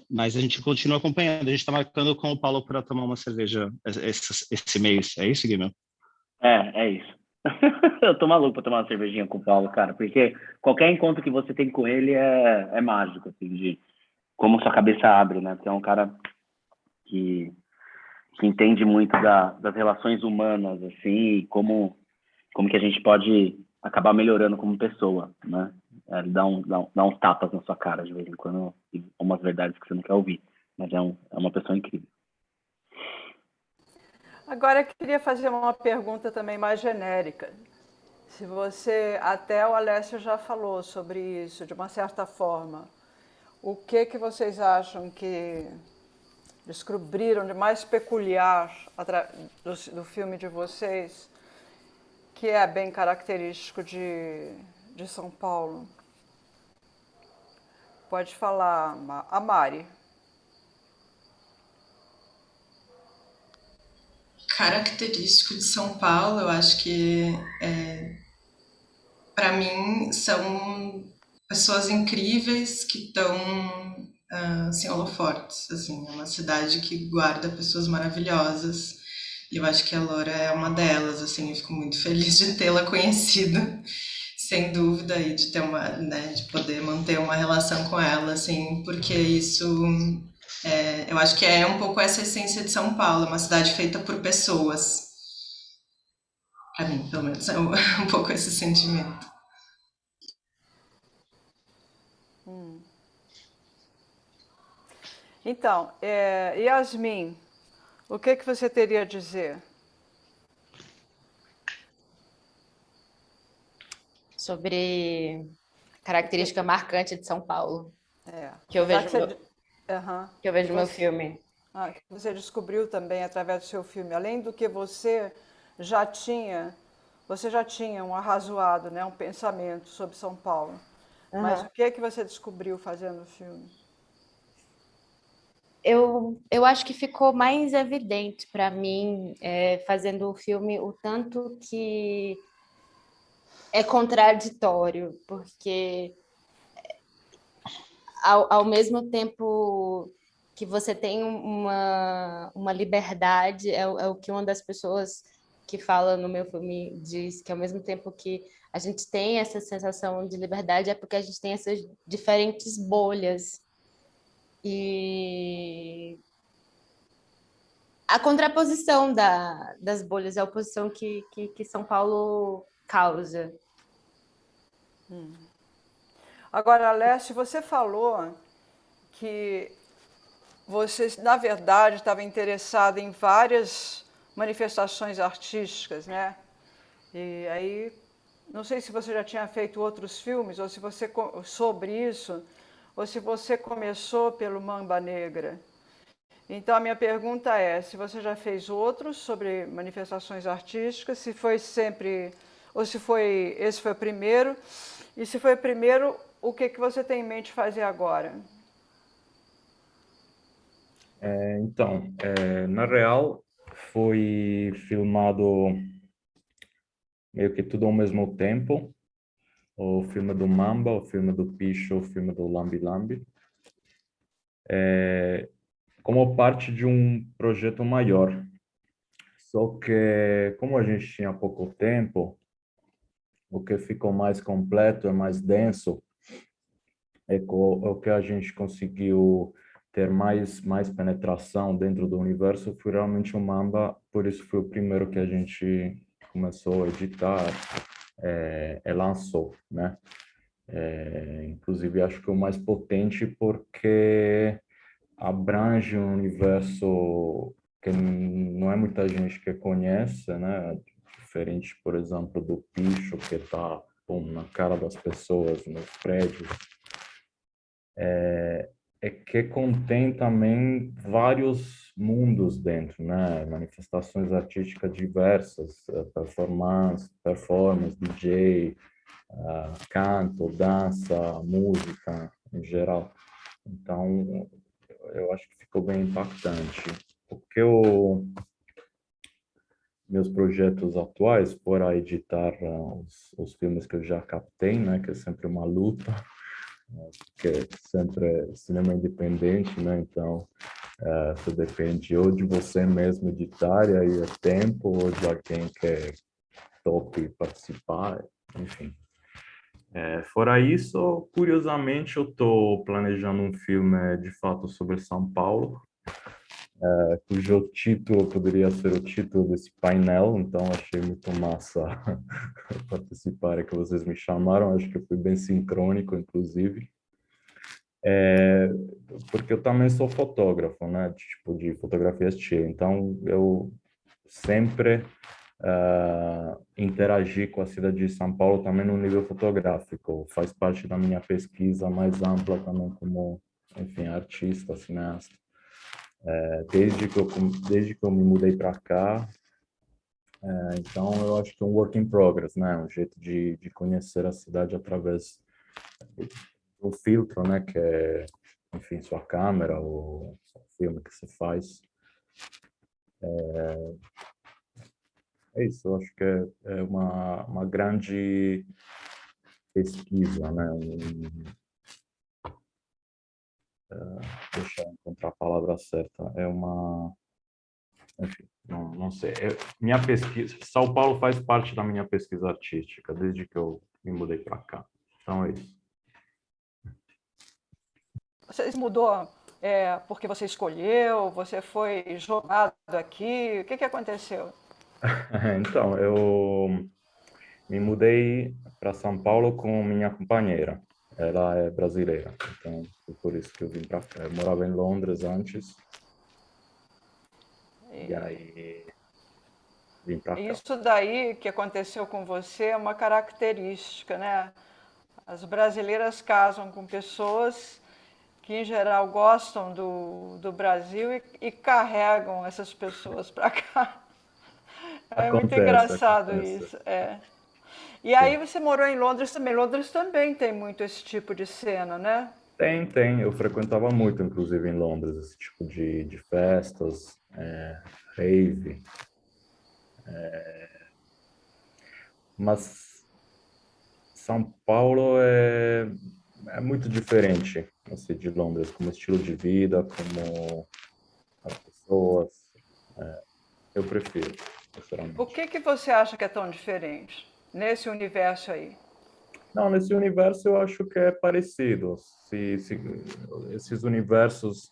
Mas a gente continua acompanhando. A gente está marcando com o Paulo para tomar uma cerveja esse mês. É isso, Guilherme? É isso. Eu tô maluco pra tomar uma cervejinha com o Paulo, cara, porque qualquer encontro que você tem com ele é mágico, assim, de como sua cabeça abre, né? Porque é um cara que entende muito das relações humanas, assim, e como que a gente pode acabar melhorando como pessoa, né? Ele dá uns tapas na sua cara de vez em quando, e umas verdades que você não quer ouvir, mas é uma pessoa incrível. Agora eu queria fazer uma pergunta também mais genérica. Se você, até o Alessio já falou sobre isso, de uma certa forma, o que vocês acham que descobriram de mais peculiar do filme de vocês, que é bem característico de São Paulo? Pode falar, a Mari. Característico de São Paulo, eu acho que, para mim, são pessoas incríveis que estão sem holofotes. Assim, é uma cidade que guarda pessoas maravilhosas. E eu acho que a Laura é uma delas. Assim, eu fico muito feliz de tê-la conhecido, sem dúvida, e de ter de poder manter uma relação com ela, assim, porque isso. Eu acho que é um pouco essa essência de São Paulo, uma cidade feita por pessoas. Para mim, pelo menos, é um pouco esse sentimento. Então, Yasmin, o que você teria a dizer? Sobre característica marcante de São Paulo. Que eu Já vejo que eu vejo no meu filme. Que você descobriu também através do seu filme, além do que você já tinha um arrazoado, né, um pensamento sobre São Paulo. Mas o que você descobriu fazendo o filme? Eu acho que ficou mais evidente para mim, fazendo o filme, o tanto que é contraditório, porque ao mesmo tempo que você tem uma liberdade, é o que uma das pessoas que fala no meu filme diz, que ao mesmo tempo que a gente tem essa sensação de liberdade, é porque a gente tem essas diferentes bolhas. E a contraposição das bolhas, a oposição que São Paulo causa. Agora, Alessio, você falou que você, na verdade, estava interessado em várias manifestações artísticas, né? E aí, não sei se você já tinha feito outros filmes, ou se você sobre isso, ou se você começou pelo Mamba Negra. Então, a minha pergunta é, se você já fez outros sobre manifestações artísticas, se foi sempre, ou se foi, esse foi o primeiro, e se foi o primeiro, o que você tem em mente fazer agora? Então, na real, foi filmado meio que tudo ao mesmo tempo. O filme do Mamba, o filme do Picho, o filme do Lambi Lambi. Como parte de um projeto maior. Só que, como a gente tinha pouco tempo, o que ficou mais completo e mais denso é o que a gente conseguiu ter mais penetração dentro do universo foi realmente o Mamba, por isso foi o primeiro que a gente começou a editar e lançou, né? Inclusive, acho que o mais potente porque abrange um universo que não é muita gente que conhece, né? Diferente, por exemplo, do Picho, que está na cara das pessoas, nos prédios. Que contém também vários mundos dentro, né? Manifestações artísticas diversas, performance, DJ, canto, dança, música, em geral. Então, eu acho que ficou bem impactante. Porque meus projetos atuais, fora editar os filmes que eu já captei, né, que é sempre uma luta, porque sempre é cinema independente, né, então isso depende ou de você mesmo editar, e aí é tempo, ou de alguém que é top participar, enfim. Fora isso, curiosamente, eu estou planejando um filme de fato sobre São Paulo, cujo título poderia ser o título desse painel, então achei muito massa participar, que vocês me chamaram, acho que foi bem sincrônico, inclusive. Porque eu também sou fotógrafo, né, de fotografia chill, então eu sempre interagi com a cidade de São Paulo também no nível fotográfico, faz parte da minha pesquisa mais ampla também como, enfim, artista, cineasta. Desde que eu me mudei para cá, então eu acho que é um work in progress, né, um jeito de conhecer a cidade através do filtro, né, que é, enfim, sua câmera, o filme que você faz. É isso, eu acho que é uma grande pesquisa, né? Deixa eu encontrar a palavra certa. Enfim, não sei. Minha pesquisa, São Paulo faz parte da minha pesquisa artística, desde que eu me mudei para cá. Então é isso. Você mudou porque você escolheu? Você foi jogado aqui? O que aconteceu? Então, eu me mudei para São Paulo com minha companheira. Ela é brasileira, então foi por isso que eu vim para cá. Eu morava em Londres antes. E aí vim para cá. Isso daí que aconteceu com você é uma característica, né? As brasileiras casam com pessoas que, em geral, gostam do Brasil e carregam essas pessoas para cá. Muito engraçado isso. E aí você morou em Londres também. Londres também tem muito esse tipo de cena, né? Tem. Eu frequentava muito, inclusive, em Londres, esse tipo de festas, rave. Mas São Paulo é muito diferente assim, de Londres, como estilo de vida, como as pessoas. Eu prefiro, sinceramente. O que você acha que é tão diferente nesse universo aí? Não, nesse universo eu acho que é parecido. Esses universos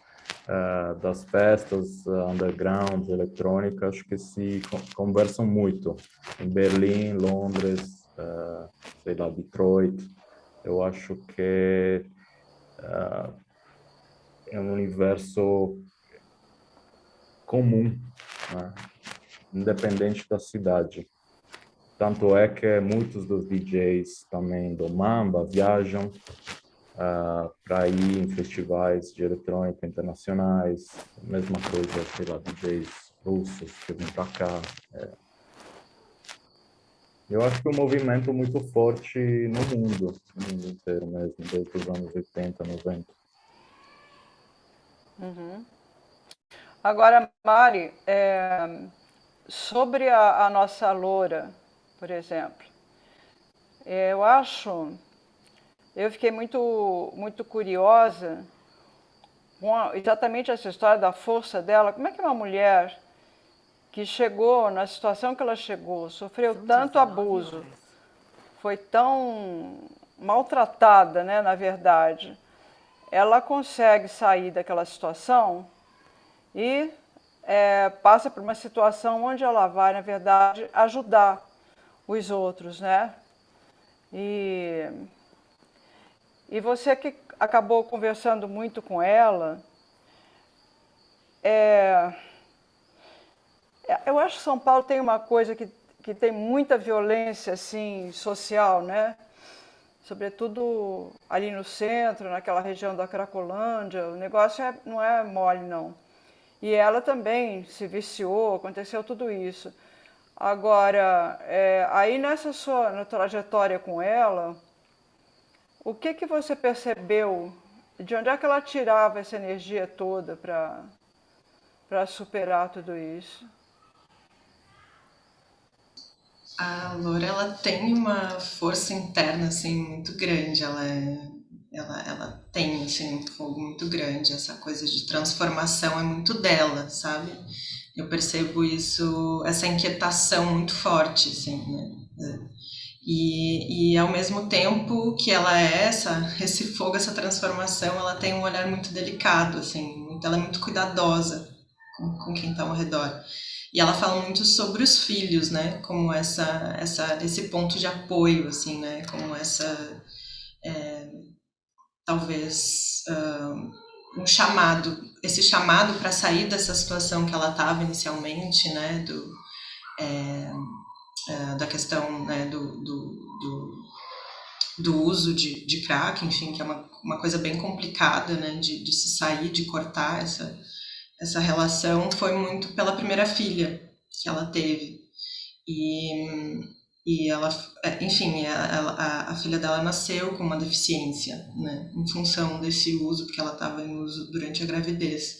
das festas underground, eletrônica, acho que se conversam muito. Em Berlim, Londres, sei lá, Detroit, eu acho que é um universo comum, né? Independente da cidade. Tanto é que muitos dos DJs também do Mamba viajam para ir em festivais de eletrônica internacionais, mesma coisa, sei lá, DJs russos que vêm para cá. Eu acho que é um movimento muito forte no mundo inteiro mesmo, desde os anos 80, 90. Uhum. Agora, Mari, sobre a nossa loura, por exemplo, eu fiquei muito curiosa com exatamente essa história da força dela. Como é que uma mulher que chegou na situação que ela chegou, sofreu tanto abuso, foi tão maltratada, né, na verdade, ela consegue sair daquela situação e passa por uma situação onde ela vai, na verdade, ajudar os outros, né? E você que acabou conversando muito com ela, eu acho que São Paulo tem uma coisa que tem muita violência assim, social, né? Sobretudo ali no centro, naquela região da Cracolândia, o negócio não é mole, não. E ela também se viciou, aconteceu tudo isso. Agora, aí na trajetória com ela, o que você percebeu? De onde é que ela tirava essa energia toda para superar tudo isso? A Laura, ela tem uma força interna, assim, muito grande. Ela tem, assim, um fogo muito grande. Essa coisa de transformação é muito dela, sabe? Eu percebo isso, essa inquietação muito forte, assim, né? E ao mesmo tempo que ela é esse fogo, essa transformação, ela tem um olhar muito delicado, assim, ela é muito cuidadosa com quem está ao redor. E ela fala muito sobre os filhos, né, como esse ponto de apoio, assim, né, como talvez um chamado, esse chamado para sair dessa situação que ela estava inicialmente, né, da questão, né, do uso de crack, enfim, que é uma coisa bem complicada, né, de se sair, de cortar essa relação, foi muito pela primeira filha que ela teve. E ela, enfim, a filha dela nasceu com uma deficiência, né, em função desse uso, porque ela estava em uso durante a gravidez.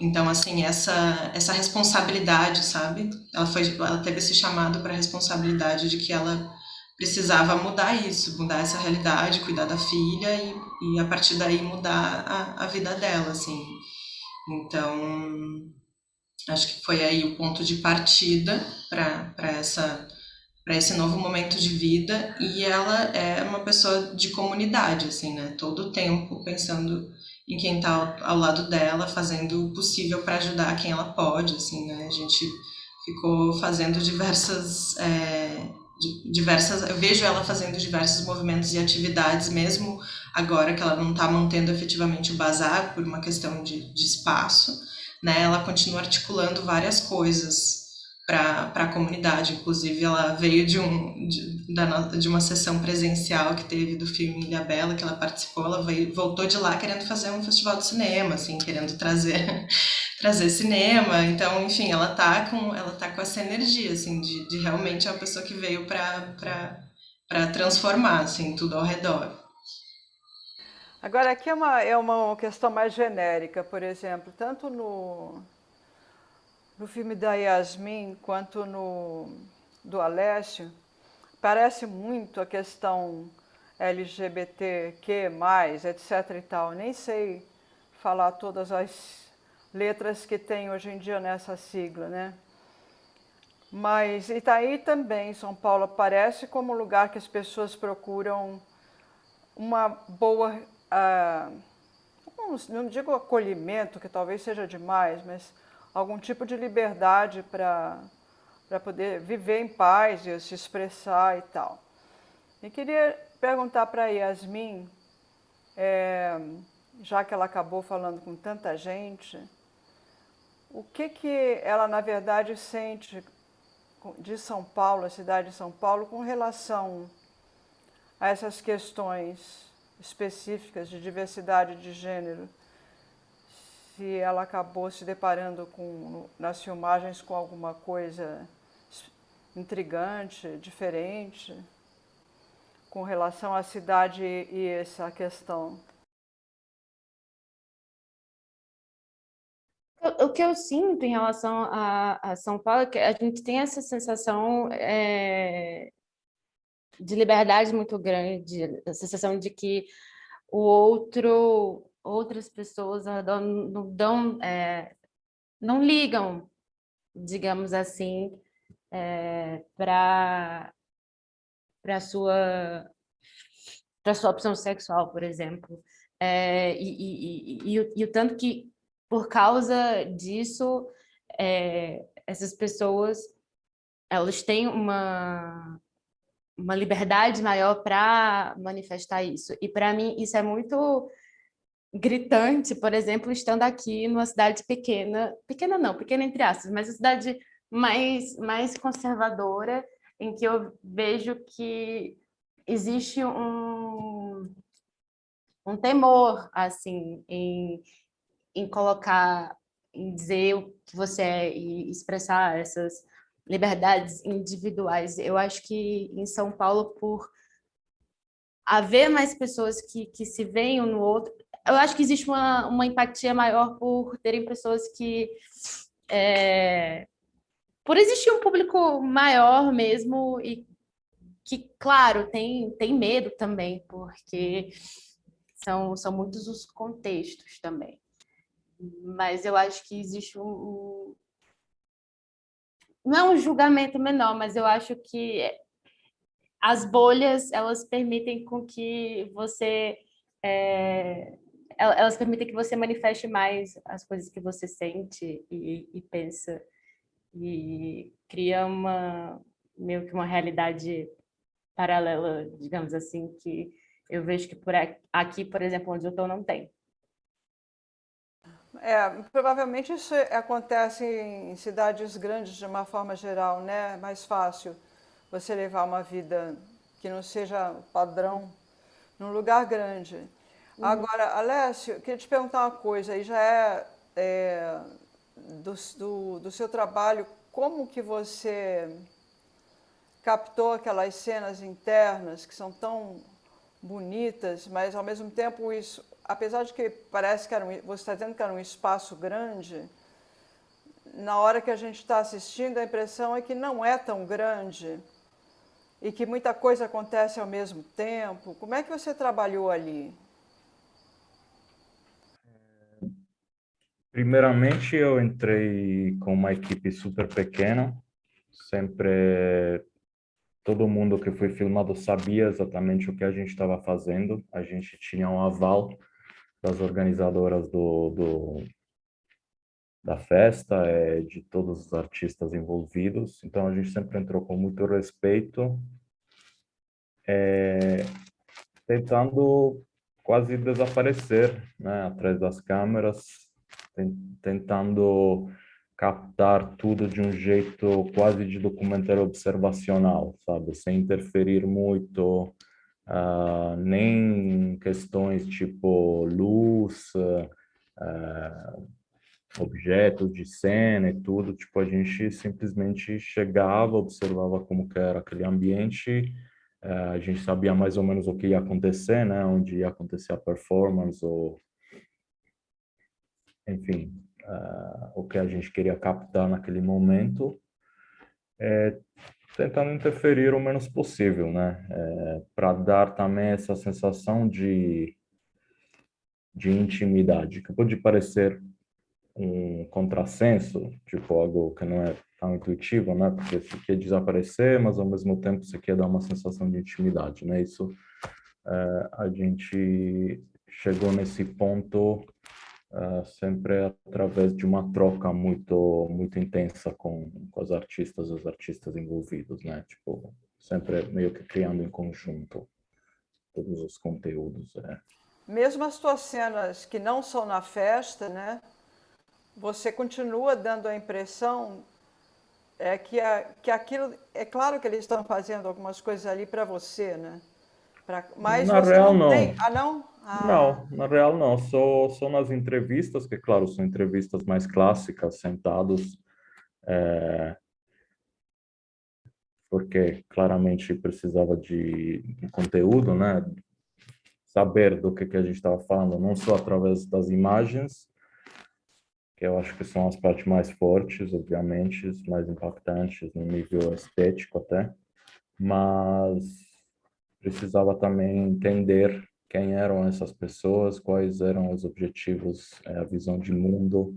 Então, assim, essa responsabilidade, sabe? Ela teve esse chamado para a responsabilidade de que ela precisava mudar isso, mudar essa realidade, cuidar da filha e a partir daí mudar a vida dela, assim. Então, acho que foi aí o ponto de partida para esse novo momento de vida, e ela é uma pessoa de comunidade, assim, né? Todo o tempo pensando em quem está ao lado dela, fazendo o possível para ajudar quem ela pode, assim, né? A gente ficou fazendo diversas, eu vejo ela fazendo diversos movimentos e atividades, mesmo agora que ela não está mantendo efetivamente o bazar por uma questão de espaço, né? Ela continua articulando várias coisas para a comunidade. Inclusive, ela veio de uma sessão presencial que teve do filme Ilhabela, que ela participou. Ela voltou de lá querendo fazer um festival de cinema, assim, querendo trazer cinema. Então, enfim, ela tá com essa energia, assim, de realmente é uma pessoa que veio para transformar, assim, tudo ao redor. Agora, aqui é uma questão mais genérica, por exemplo, tanto no filme da Yasmin quanto do Alessio, parece muito a questão LGBTQ+, etc. e tal. Nem sei falar todas as letras que tem hoje em dia nessa sigla, né? Mas Itaí também, São Paulo, aparece como lugar que as pessoas procuram uma boa, não digo acolhimento, que talvez seja demais, mas algum tipo de liberdade para poder viver em paz e se expressar e tal. E queria perguntar para a Yasmin, já que ela acabou falando com tanta gente, o que ela, na verdade, sente de São Paulo, a cidade de São Paulo, com relação a essas questões específicas de diversidade de gênero, se ela acabou se deparando nas filmagens com alguma coisa intrigante, diferente, com relação à cidade e essa questão? O que eu sinto em relação a São Paulo é que a gente tem essa sensação de liberdade muito grande, a sensação de que outras pessoas não ligam, digamos assim, para sua opção sexual, por exemplo. E o tanto que, por causa disso, essas pessoas elas têm uma liberdade maior para manifestar isso. E, para mim, isso é muito gritante, por exemplo, estando aqui numa cidade pequena não, pequena entre aspas, mas uma cidade mais conservadora, em que eu vejo que existe um temor, assim, em colocar, em dizer o que você é e expressar essas liberdades individuais. Eu acho que em São Paulo, por haver mais pessoas que se veem um no outro, eu acho que existe uma empatia maior por terem pessoas que... por existir um público maior mesmo e que, claro, tem medo também, porque são muitos os contextos também. Mas eu acho que existe não é um julgamento menor, mas eu acho que as bolhas, elas permitem com que você... elas permitem que você manifeste mais as coisas que você sente e pensa. E cria meio que uma realidade paralela, digamos assim, que eu vejo que aqui, por exemplo, onde eu estou, não tem. Provavelmente isso acontece em cidades grandes de uma forma geral, né? É mais fácil você levar uma vida que não seja padrão num lugar grande. Agora, Alessio, eu queria te perguntar uma coisa, aí já do seu trabalho, como que você captou aquelas cenas internas que são tão bonitas, mas ao mesmo tempo isso, apesar de que parece que você está dizendo que era um espaço grande, na hora que a gente está assistindo a impressão é que não é tão grande e que muita coisa acontece ao mesmo tempo. Como é que você trabalhou ali? Primeiramente, eu entrei com uma equipe super pequena. Sempre todo mundo que foi filmado sabia exatamente o que a gente estava fazendo. A gente tinha um aval das organizadoras da festa, de todos os artistas envolvidos. Então, a gente sempre entrou com muito respeito, tentando quase desaparecer, né, atrás das câmeras, tentando captar tudo de um jeito quase de documentário observacional, sabe? Sem interferir muito, nem questões tipo luz, objetos de cena e tudo. Tipo, a gente simplesmente chegava, observava como que era aquele ambiente, a gente sabia mais ou menos o que ia acontecer, né? Onde ia acontecer a performance, ou enfim, o que a gente queria captar naquele momento, tentando interferir o menos possível, né? Para dar também essa sensação de intimidade, que pode parecer um contrassenso, tipo algo que não é tão intuitivo, né? Porque você quer desaparecer, mas ao mesmo tempo você quer dar uma sensação de intimidade, né? Isso, a gente chegou nesse ponto sempre através de uma troca muito intensa com os artistas envolvidos, né? Tipo, sempre meio que criando em conjunto todos os conteúdos. Mesmo as tuas cenas que não são na festa, né? Você continua dando a impressão que aquilo... É claro que eles estão fazendo algumas coisas ali para você, né? Mas na você real, não não. tem... Ah, não? Não, na real não. Só nas entrevistas, que claro, são entrevistas mais clássicas, sentados. porque claramente precisava de conteúdo, né? Saber do que a gente estava falando, não só através das imagens, que eu acho que são as partes mais fortes, obviamente, as mais impactantes no nível estético até, mas precisava também entender quem eram essas pessoas, quais eram os objetivos, a visão de mundo.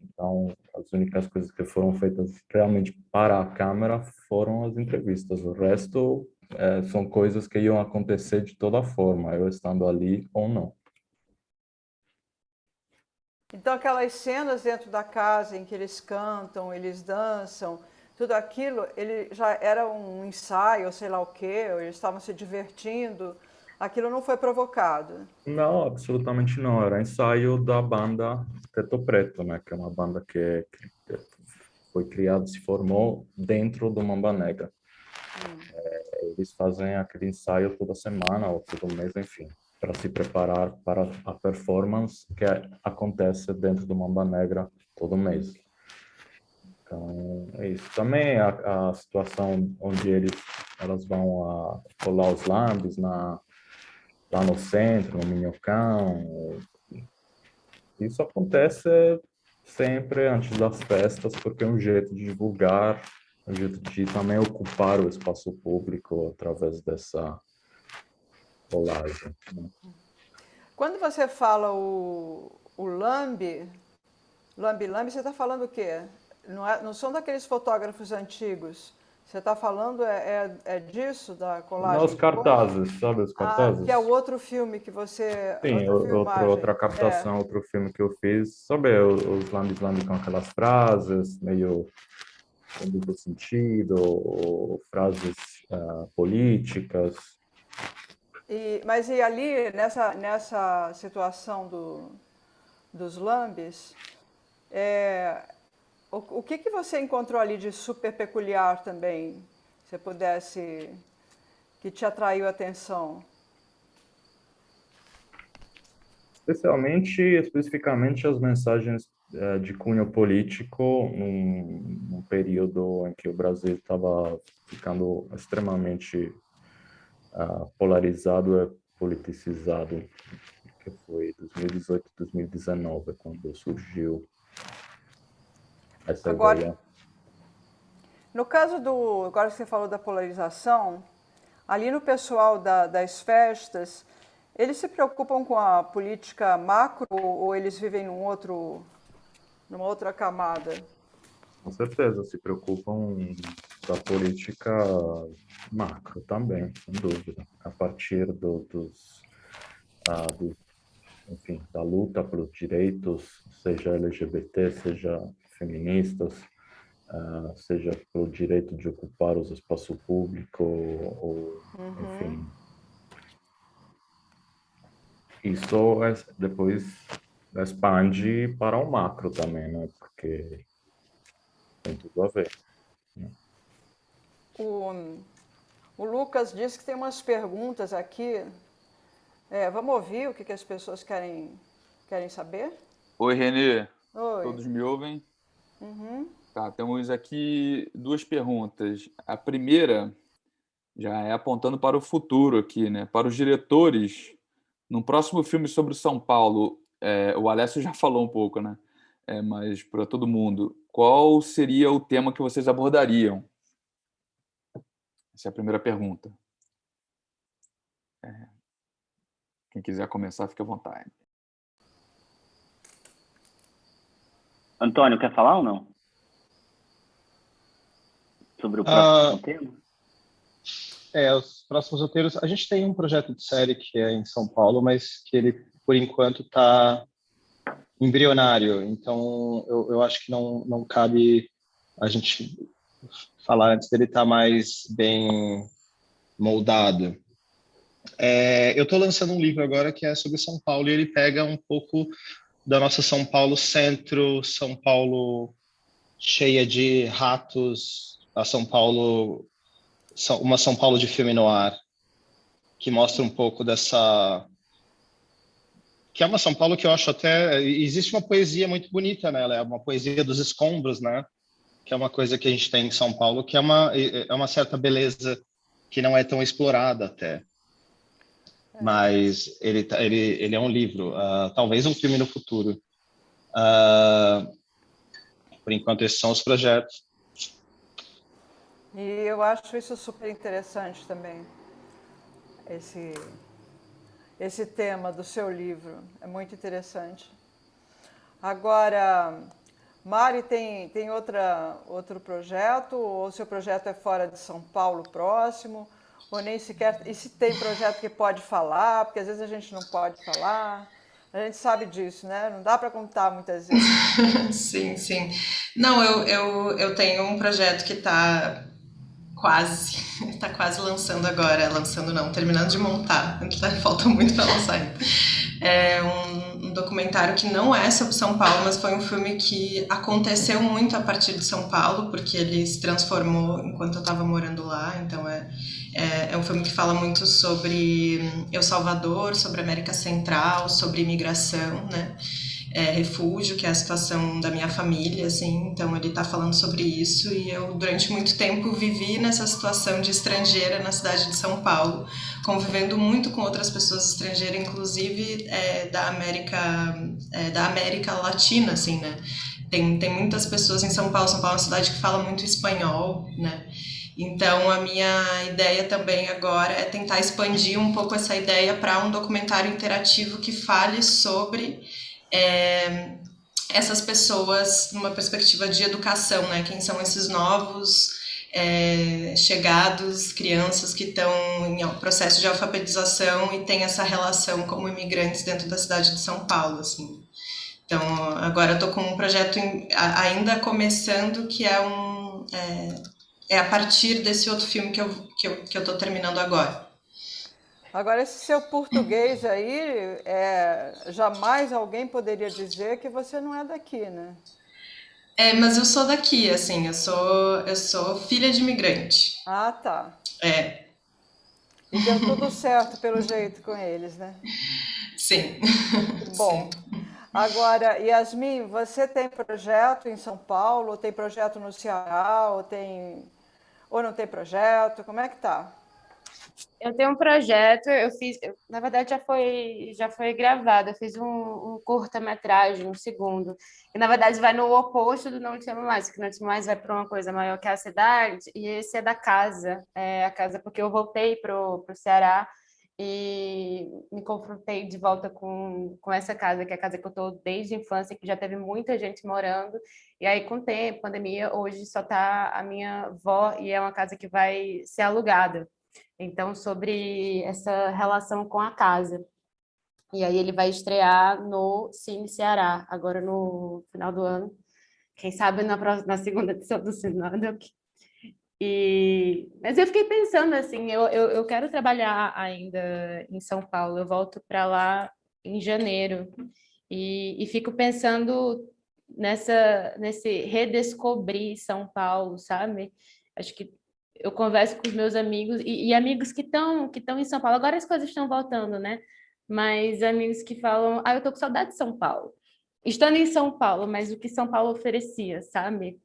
Então, as únicas coisas que foram feitas realmente para a câmera foram as entrevistas. O resto são coisas que iam acontecer de toda forma, eu estando ali ou não. Então, aquelas cenas dentro da casa em que eles cantam, eles dançam, tudo aquilo, ele já era um ensaio, sei lá o quê, ou eles estavam se divertindo, aquilo não foi provocado. Não, absolutamente não. Era ensaio da banda Teto Preto, né? Que é uma banda que foi criada, se formou dentro do Mamba Negra. Eles fazem aquele ensaio toda semana ou todo mês, enfim, para se preparar para a performance que acontece dentro do Mamba Negra todo mês. Então, é isso. Também a situação onde elas vão colar os lambes lá no centro, no Minhocão. Isso acontece sempre antes das festas, porque é um jeito de divulgar, um jeito de também ocupar o espaço público através dessa colagem, né? Quando você fala o lambe, você está falando o quê? Não são daqueles fotógrafos antigos. Você está falando disso, da colagem? Os cartazes, sabe os cartazes? Que é o outro filme que você... Sim, outra captação, outro filme que eu fiz. Sabe os lambes com aquelas frases meio com duplo sentido, ou frases políticas. Mas e ali, nessa situação dos lambes, o que você encontrou ali de super peculiar também, se pudesse, que te atraiu a atenção? Especificamente as mensagens de cunho político num período em que o Brasil estava ficando extremamente polarizado e politicizado, que foi 2018, 2019, quando surgiu essa ideia. No caso agora que você falou da polarização, ali no pessoal das festas, eles se preocupam com a política macro ou eles vivem numa outra camada? Com certeza, se preocupam da política macro também, sem dúvida. A partir enfim, da luta pelos direitos, seja LGBT, seja feministas, seja pelo direito de ocupar os espaços públicos, ou enfim. Isso depois expande para o macro também, né? Porque tem tudo a ver, né? O Lucas disse que tem umas perguntas aqui. Vamos ouvir o que as pessoas querem saber? Oi, Renê. Oi. Todos me ouvem? Uhum. Tá, temos aqui duas perguntas. A primeira já é apontando para o futuro aqui, né? Para os diretores, no próximo filme sobre São Paulo, o Alessio já falou um pouco, né? Mas para todo mundo, qual seria o tema que vocês abordariam? Essa é a primeira pergunta. Quem quiser começar, fique à vontade. Antônio, quer falar ou não? Sobre o próximo tema? Os próximos roteiros... A gente tem um projeto de série que é em São Paulo, mas que ele, por enquanto, está embrionário. Então, eu acho que não cabe a gente falar antes dele estar mais bem moldado. Eu estou lançando um livro agora que é sobre São Paulo, e ele pega um pouco da nossa São Paulo centro, São Paulo cheia de ratos, uma São Paulo de filme noir, que mostra um pouco dessa... Que é uma São Paulo que eu acho até... Existe uma poesia muito bonita nela, é uma poesia dos escombros, né? que é uma coisa que a gente tem em São Paulo, que é uma certa beleza que não é tão explorada até. Mas ele é um livro, talvez um filme no futuro. Por enquanto, esses são os projetos. E eu acho isso super interessante também, esse tema do seu livro. É muito interessante. Agora, Mari, tem outro projeto? Ou o seu projeto é fora de São Paulo próximo? Ou nem sequer... E se tem projeto que pode falar? Porque às vezes a gente não pode falar. A gente sabe disso, né? Não dá para contar muitas vezes. Sim, sim. Não, eu tenho um projeto que está quase lançando agora. Lançando não, terminando de montar. Falta muito para lançar ainda. É um documentário que não é sobre São Paulo, mas foi um filme que aconteceu muito a partir de São Paulo, porque ele se transformou enquanto eu estava morando lá. Então é um filme que fala muito sobre El Salvador, sobre América Central, sobre imigração, né? Refúgio, que é a situação da minha família, assim. Então ele está falando sobre isso, e eu durante muito tempo vivi nessa situação de estrangeira na cidade de São Paulo, convivendo muito com outras pessoas estrangeiras, inclusive da América Latina, assim, né? Tem muitas pessoas em São Paulo. São Paulo é uma cidade que fala muito espanhol, né? Então a minha ideia também agora é tentar expandir um pouco essa ideia para um documentário interativo que fale sobre essas pessoas numa perspectiva de educação, né? Quem são esses novos chegados, crianças que estão em processo de alfabetização e têm essa relação como imigrantes dentro da cidade de São Paulo, assim. Então, agora eu estou com um projeto ainda começando, que é a partir desse outro filme que eu estou terminando agora. Agora, esse seu português aí, jamais alguém poderia dizer que você não é daqui, né? Mas eu sou daqui, assim, eu sou filha de imigrante. Ah, tá. E deu tudo certo, pelo jeito, com eles, né? Sim. Bom, agora, Yasmin, você tem projeto em São Paulo, ou tem projeto no Ceará, ou não tem projeto? Como é que tá? Eu tenho um projeto, na verdade já foi gravado, eu fiz um curta-metragem, um segundo, que na verdade vai no oposto do Não Te Amo Mais, que Não Te Amo Mais vai para uma coisa maior que a cidade, e esse é da casa, a casa porque eu voltei pro Ceará e me confrontei de volta com essa casa, que é a casa que eu estou desde a infância, que já teve muita gente morando, e aí com o tempo, pandemia, hoje só tá a minha avó, e é uma casa que vai ser alugada. Então, sobre essa relação com a casa. E aí ele vai estrear no Cine Ceará, agora no final do ano. Quem sabe na segunda edição do Cinedoc. Mas eu fiquei pensando assim, eu quero trabalhar ainda em São Paulo. Eu volto para lá em janeiro. E fico pensando nesse redescobrir São Paulo, sabe? Acho que eu converso com os meus amigos e amigos que estão em São Paulo. Agora as coisas estão voltando, né? Mas amigos que falam, eu tô com saudade de São Paulo. Estando em São Paulo, mas o que São Paulo oferecia, sabe?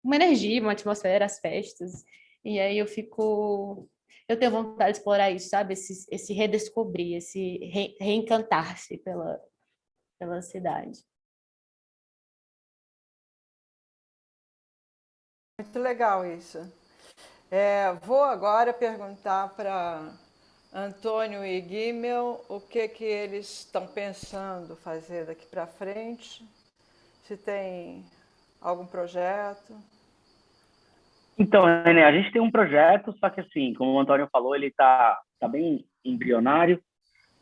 Uma energia, uma atmosfera, as festas. E aí eu tenho vontade de explorar isso, sabe? Esse redescobrir, esse reencantar-se pela cidade. Muito legal isso. Vou agora perguntar para Antônio e Guimel o que eles estão pensando fazer daqui para frente, se tem algum projeto. Então, René, a gente tem um projeto, só que assim, como o Antônio falou, ele tá bem embrionário,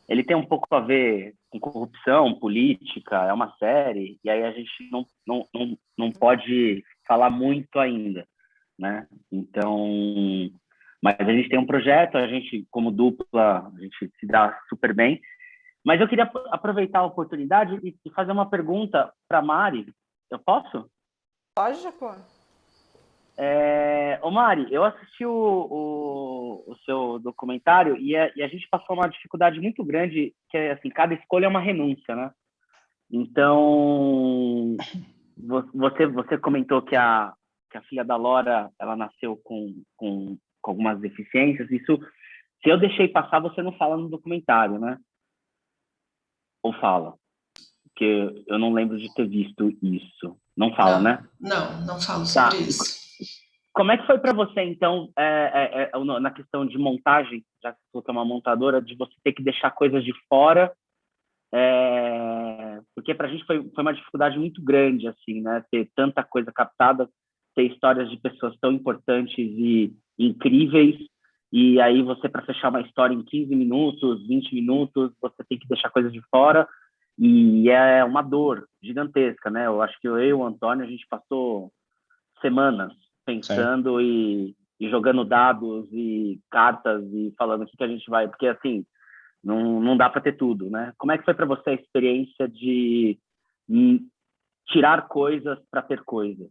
ele tem um pouco a ver com corrupção, política, é uma série, e aí a gente não pode falar muito ainda, né? Então, mas a gente tem um projeto, a gente, como dupla, a gente se dá super bem, mas eu queria aproveitar a oportunidade e fazer uma pergunta para Mari. Eu posso? Lógico. Ô Mari, eu assisti o seu documentário e a gente passou uma dificuldade muito grande, que é assim, cada escolha é uma renúncia, né? Então, Você comentou que a filha da Laura, ela nasceu com algumas deficiências. Isso, se eu deixei passar, você não fala no documentário, né? Ou fala? Porque eu não lembro de ter visto isso. Não fala, né? Não falo sobre isso. Como é que foi para você, então, na questão de montagem, já que você é uma montadora, de você ter que deixar coisas de fora? Porque para a gente foi uma dificuldade muito grande, assim, né? Ter tanta coisa captada, ter histórias de pessoas tão importantes e incríveis, e aí você, para fechar uma história em 15 minutos, 20 minutos, você tem que deixar coisas de fora, e é uma dor gigantesca, né? Eu acho que eu e o Antônio, a gente passou semanas pensando e jogando dados e cartas e falando o que a gente vai... Porque, assim, não dá para ter tudo, né? Como é que foi para você a experiência de tirar coisas para ter coisas?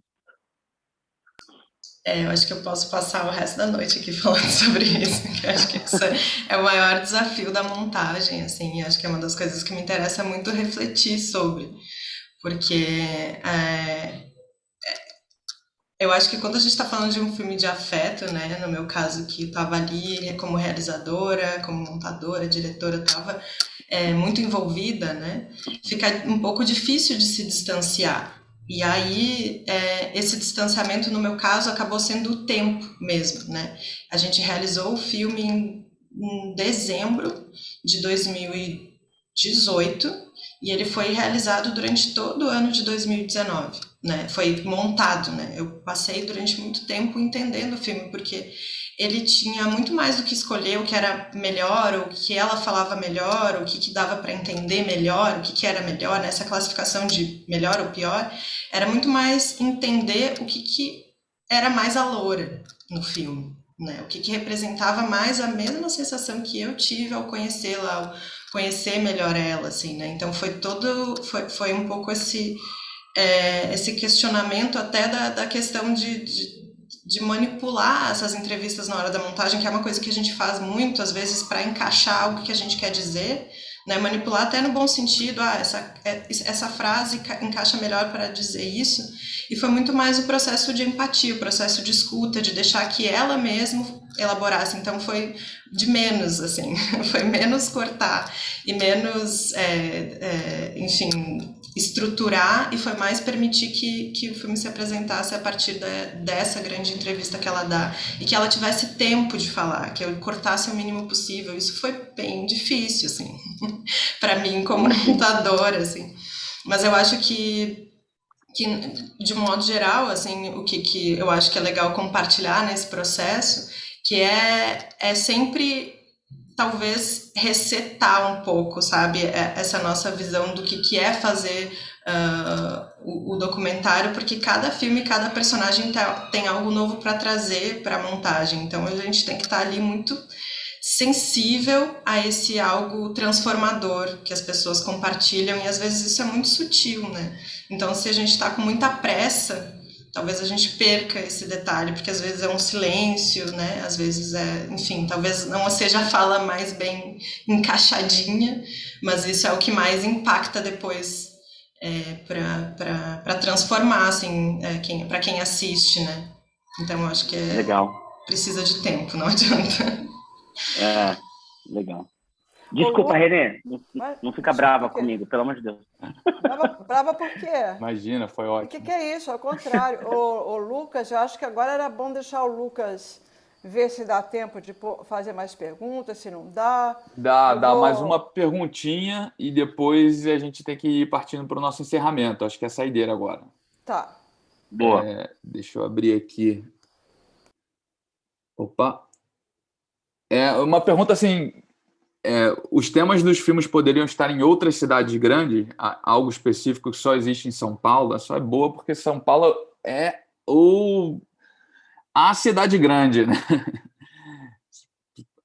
Eu acho que eu posso passar o resto da noite aqui falando sobre isso, que eu acho que isso é o maior desafio da montagem, assim, e acho que é uma das coisas que me interessa muito refletir sobre, porque eu acho que quando a gente está falando de um filme de afeto, né, no meu caso que eu estava ali como realizadora, como montadora, diretora, estava muito envolvida, né, fica um pouco difícil de se distanciar. E aí, esse distanciamento, no meu caso, acabou sendo o tempo mesmo, né? A gente realizou o filme em dezembro de 2018 e ele foi realizado durante todo o ano de 2019, né? Foi montado, né? Eu passei durante muito tempo entendendo o filme, porque ele tinha muito mais do que escolher o que era melhor, o que ela falava melhor, o que dava para entender melhor, o que era melhor, né? Essa classificação de melhor ou pior, era muito mais entender o que era mais a Laura no filme, né? O que representava mais a mesma sensação que eu tive ao conhecê-la, ao conhecer melhor ela, assim, né? Então foi um pouco esse questionamento até da questão de manipular essas entrevistas na hora da montagem, que é uma coisa que a gente faz muito, às vezes, para encaixar algo que a gente quer dizer, né? Manipular até no bom sentido, essa frase encaixa melhor para dizer isso, e foi muito mais o processo de empatia, o processo de escuta, de deixar que ela mesma elaborasse, então foi de menos, assim, foi menos cortar e menos, enfim, estruturar, e foi mais permitir que o filme se apresentasse a partir dessa grande entrevista que ela dá, e que ela tivesse tempo de falar, que eu cortasse o mínimo possível. Isso foi bem difícil, assim, para mim como montadora, assim. Mas eu acho que de modo geral, assim, o que eu acho que é legal compartilhar nesse processo, que é sempre, talvez, resetar um pouco, sabe, essa nossa visão do que é fazer o documentário, porque cada filme, cada personagem tem algo novo para trazer para a montagem, então a gente tem que estar ali muito sensível a esse algo transformador que as pessoas compartilham, e às vezes isso é muito sutil, né? Então, se a gente está com muita pressa, talvez a gente perca esse detalhe, porque às vezes é um silêncio, né? Às vezes enfim, talvez não seja a fala mais bem encaixadinha, mas isso é o que mais impacta depois para transformar, assim, para quem assiste, né? Então, eu acho que legal. Precisa de tempo, não adianta. Legal. Desculpa, Renê, não fica brava comigo, pelo amor de Deus. Brava por quê? Imagina, foi ótimo. O que é isso? Ao contrário. O Lucas, eu acho que agora era bom deixar o Lucas ver se dá tempo de fazer mais perguntas, se não dá. Dá mais uma perguntinha e depois a gente tem que ir partindo para o nosso encerramento. Acho que é a saideira agora. Tá. Boa. Deixa eu abrir aqui. Opa. Uma pergunta assim... os temas dos filmes poderiam estar em outras cidades grandes? Algo específico que só existe em São Paulo? Só é boa porque São Paulo é a cidade grande, né?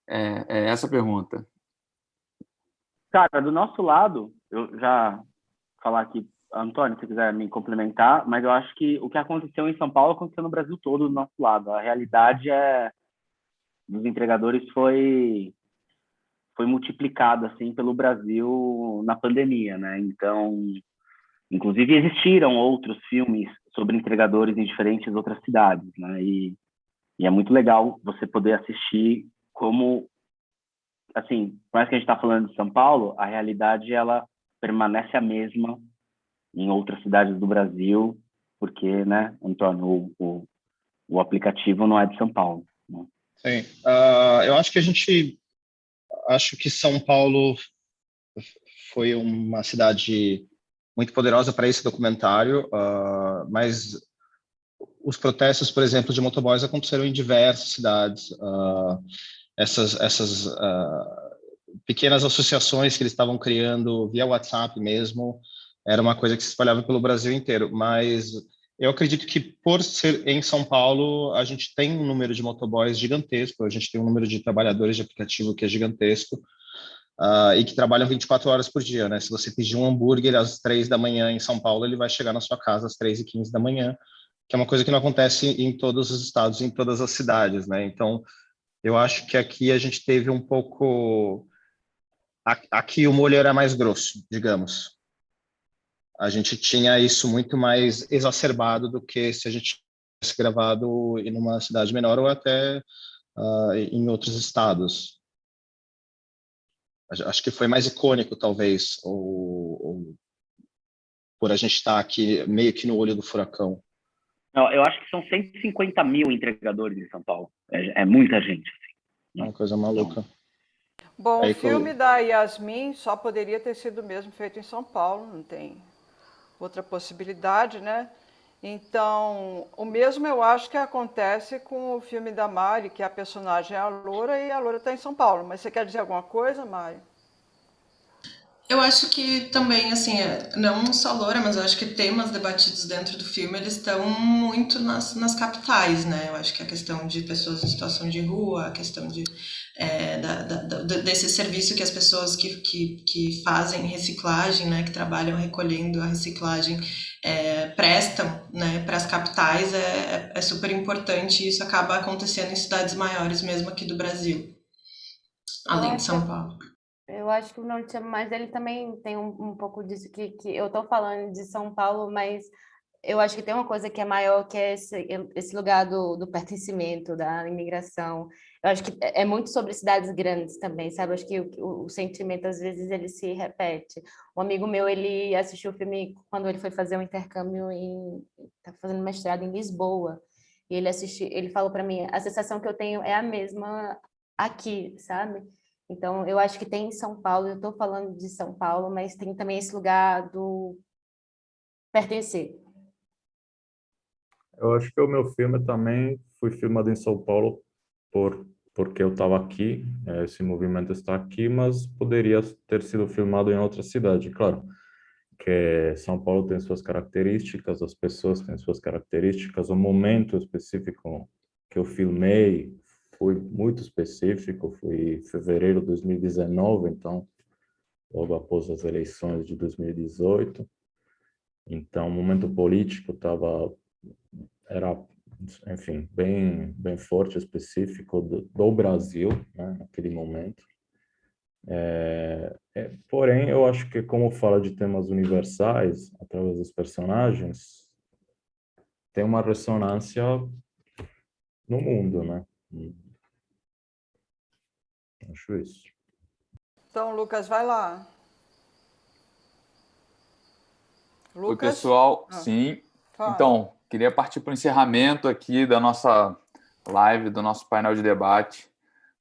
É essa a pergunta. Cara, do nosso lado, eu já falar aqui, Antônio, se quiser me complementar, mas eu acho que o que aconteceu em São Paulo aconteceu no Brasil todo do nosso lado. A realidade dos entregadores foi multiplicado assim pelo Brasil na pandemia, né? Então Inclusive, existiram outros filmes sobre entregadores em diferentes outras cidades, né? E é muito legal você poder assistir como, assim, por mais que a gente está falando de São Paulo, a realidade, ela permanece a mesma em outras cidades do Brasil, porque, né, Antônio, o aplicativo não é de São Paulo, né? Sim. Eu acho que São Paulo foi uma cidade muito poderosa para esse documentário, mas os protestos, por exemplo, de motoboys aconteceram em diversas cidades. Essas pequenas associações que eles estavam criando via WhatsApp mesmo, era uma coisa que se espalhava pelo Brasil inteiro. Mas eu acredito que, por ser em São Paulo, a gente tem um número de motoboys gigantesco, a gente tem um número de trabalhadores de aplicativo que é gigantesco, e que trabalham 24 horas por dia, né? Se você pedir um hambúrguer às 3 da manhã em São Paulo, ele vai chegar na sua casa às 3h15 da manhã, que é uma coisa que não acontece em todos os estados, em todas as cidades, né? Então, eu acho que aqui a gente teve um pouco... Aqui o molho era mais grosso, digamos. A gente tinha isso muito mais exacerbado do que se a gente tivesse gravado em uma cidade menor ou até em outros estados. Acho que foi mais icônico, talvez, ou por a gente estar aqui meio que no olho do furacão. Não, eu acho que são 150 mil entregadores em São Paulo. É muita gente. Assim, é uma coisa maluca. Bom, o filme da Yasmin só poderia ter sido mesmo feito em São Paulo, não tem outra possibilidade, né? Então, o mesmo eu acho que acontece com o filme da Mari, que a personagem é a Loura e a Loura está em São Paulo. Mas você quer dizer alguma coisa, Mari? Eu acho que também, assim, não só Loura, mas eu acho que temas debatidos dentro do filme, eles estão muito nas capitais, né? Eu acho que a questão de pessoas em situação de rua, a questão desse serviço que as pessoas que fazem reciclagem, né, que trabalham recolhendo a reciclagem, prestam, né, para as capitais, é super importante, e isso acaba acontecendo em cidades maiores mesmo aqui do Brasil, além de São Paulo. Eu acho que o Não Te Chamo Mais, ele também tem um pouco disso que eu tô falando de São Paulo, mas eu acho que tem uma coisa que é maior, que é esse lugar do pertencimento, da imigração. Eu acho que é muito sobre cidades grandes também, sabe? Eu acho que o sentimento, às vezes, ele se repete. Um amigo meu, ele assistiu o filme quando ele foi fazer um intercâmbio tá fazendo mestrado em Lisboa. E ele falou para mim, a sensação que eu tenho é a mesma aqui, sabe? Então, eu acho que tem em São Paulo, eu estou falando de São Paulo, mas tem também esse lugar do pertencer. Eu acho que o meu filme também foi filmado em São Paulo porque eu estava aqui, esse movimento está aqui, mas poderia ter sido filmado em outra cidade, claro, que São Paulo tem suas características, as pessoas têm suas características, o momento específico que eu filmei foi muito específico, foi em fevereiro de 2019, então, logo após as eleições de 2018. Então, o momento político era, enfim, bem forte, específico do Brasil, né, naquele momento. Porém, eu acho que, como fala de temas universais, através dos personagens, tem uma ressonância no mundo, né? Acho isso. Então, Lucas, vai lá. Oi, Lucas? pessoal. Sim. Fala. Então, queria partir para o encerramento aqui da nossa live, do nosso painel de debate.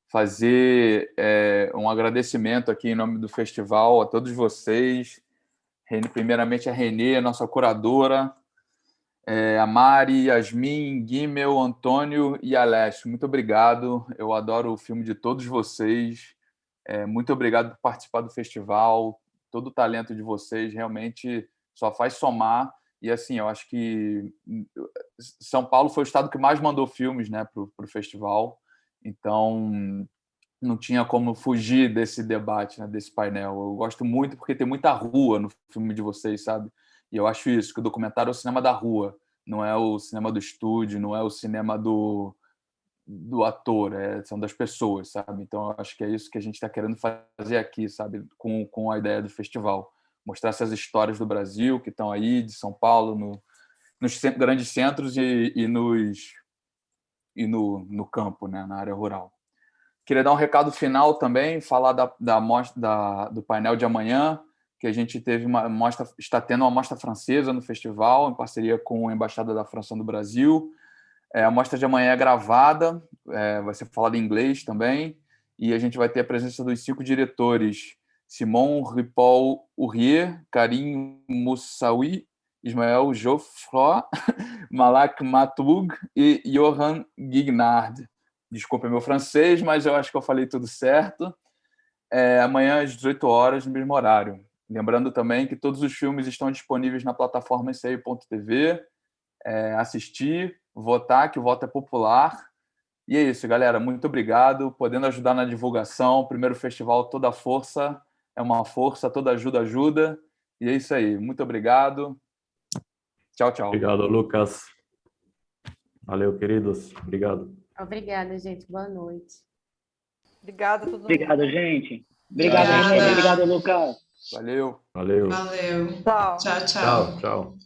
Fazer um agradecimento aqui em nome do festival a todos vocês. Primeiramente a Renê, a nossa curadora, a Mari, Yasmin, Guimel, Antônio e Alessio. Muito obrigado. Eu adoro o filme de todos vocês. Muito obrigado por participar do festival. Todo o talento de vocês realmente só faz somar. E, assim, eu acho que São Paulo foi o estado que mais mandou filmes, né, para o festival. Então, não tinha como fugir desse debate, né, desse painel. Eu gosto muito porque tem muita rua no filme de vocês, sabe? E eu acho isso, que o documentário é o cinema da rua, não é o cinema do estúdio, não é o cinema do ator, são das pessoas, sabe? Então, eu acho que é isso que a gente está querendo fazer aqui, sabe? Com a ideia do festival. mostrar essas histórias do Brasil que estão aí, de São Paulo, nos grandes centros e no campo, né, na área rural. Queria dar um recado final também, falar do painel de amanhã, que a gente teve está tendo uma mostra francesa no festival, em parceria com a Embaixada da França no Brasil. A mostra de amanhã é gravada, vai ser falada em inglês também, e a gente vai ter a presença dos 5 diretores: Simon Ripoll-Ourier, Karim Moussaoui, Ismael Geoffroy, Malak Matoug e Johan Guignard. Desculpa meu francês, mas eu acho que eu falei tudo certo. Amanhã às 18 horas, no mesmo horário. Lembrando também que todos os filmes estão disponíveis na plataforma icei.tv. Assistir, votar, que o voto é popular. E é isso, galera. Muito obrigado. Podendo ajudar na divulgação. Primeiro festival, toda força é uma força, toda ajuda ajuda. E é isso aí. Muito obrigado. Tchau, tchau. Obrigado, Lucas. Valeu, queridos. Obrigado. Obrigada, gente. Boa noite. Obrigada a todo mundo. Obrigado, gente. Obrigado, René. Obrigado, Lucas. Valeu. Valeu. Valeu. Tchau. Tchau, tchau. Tchau, tchau.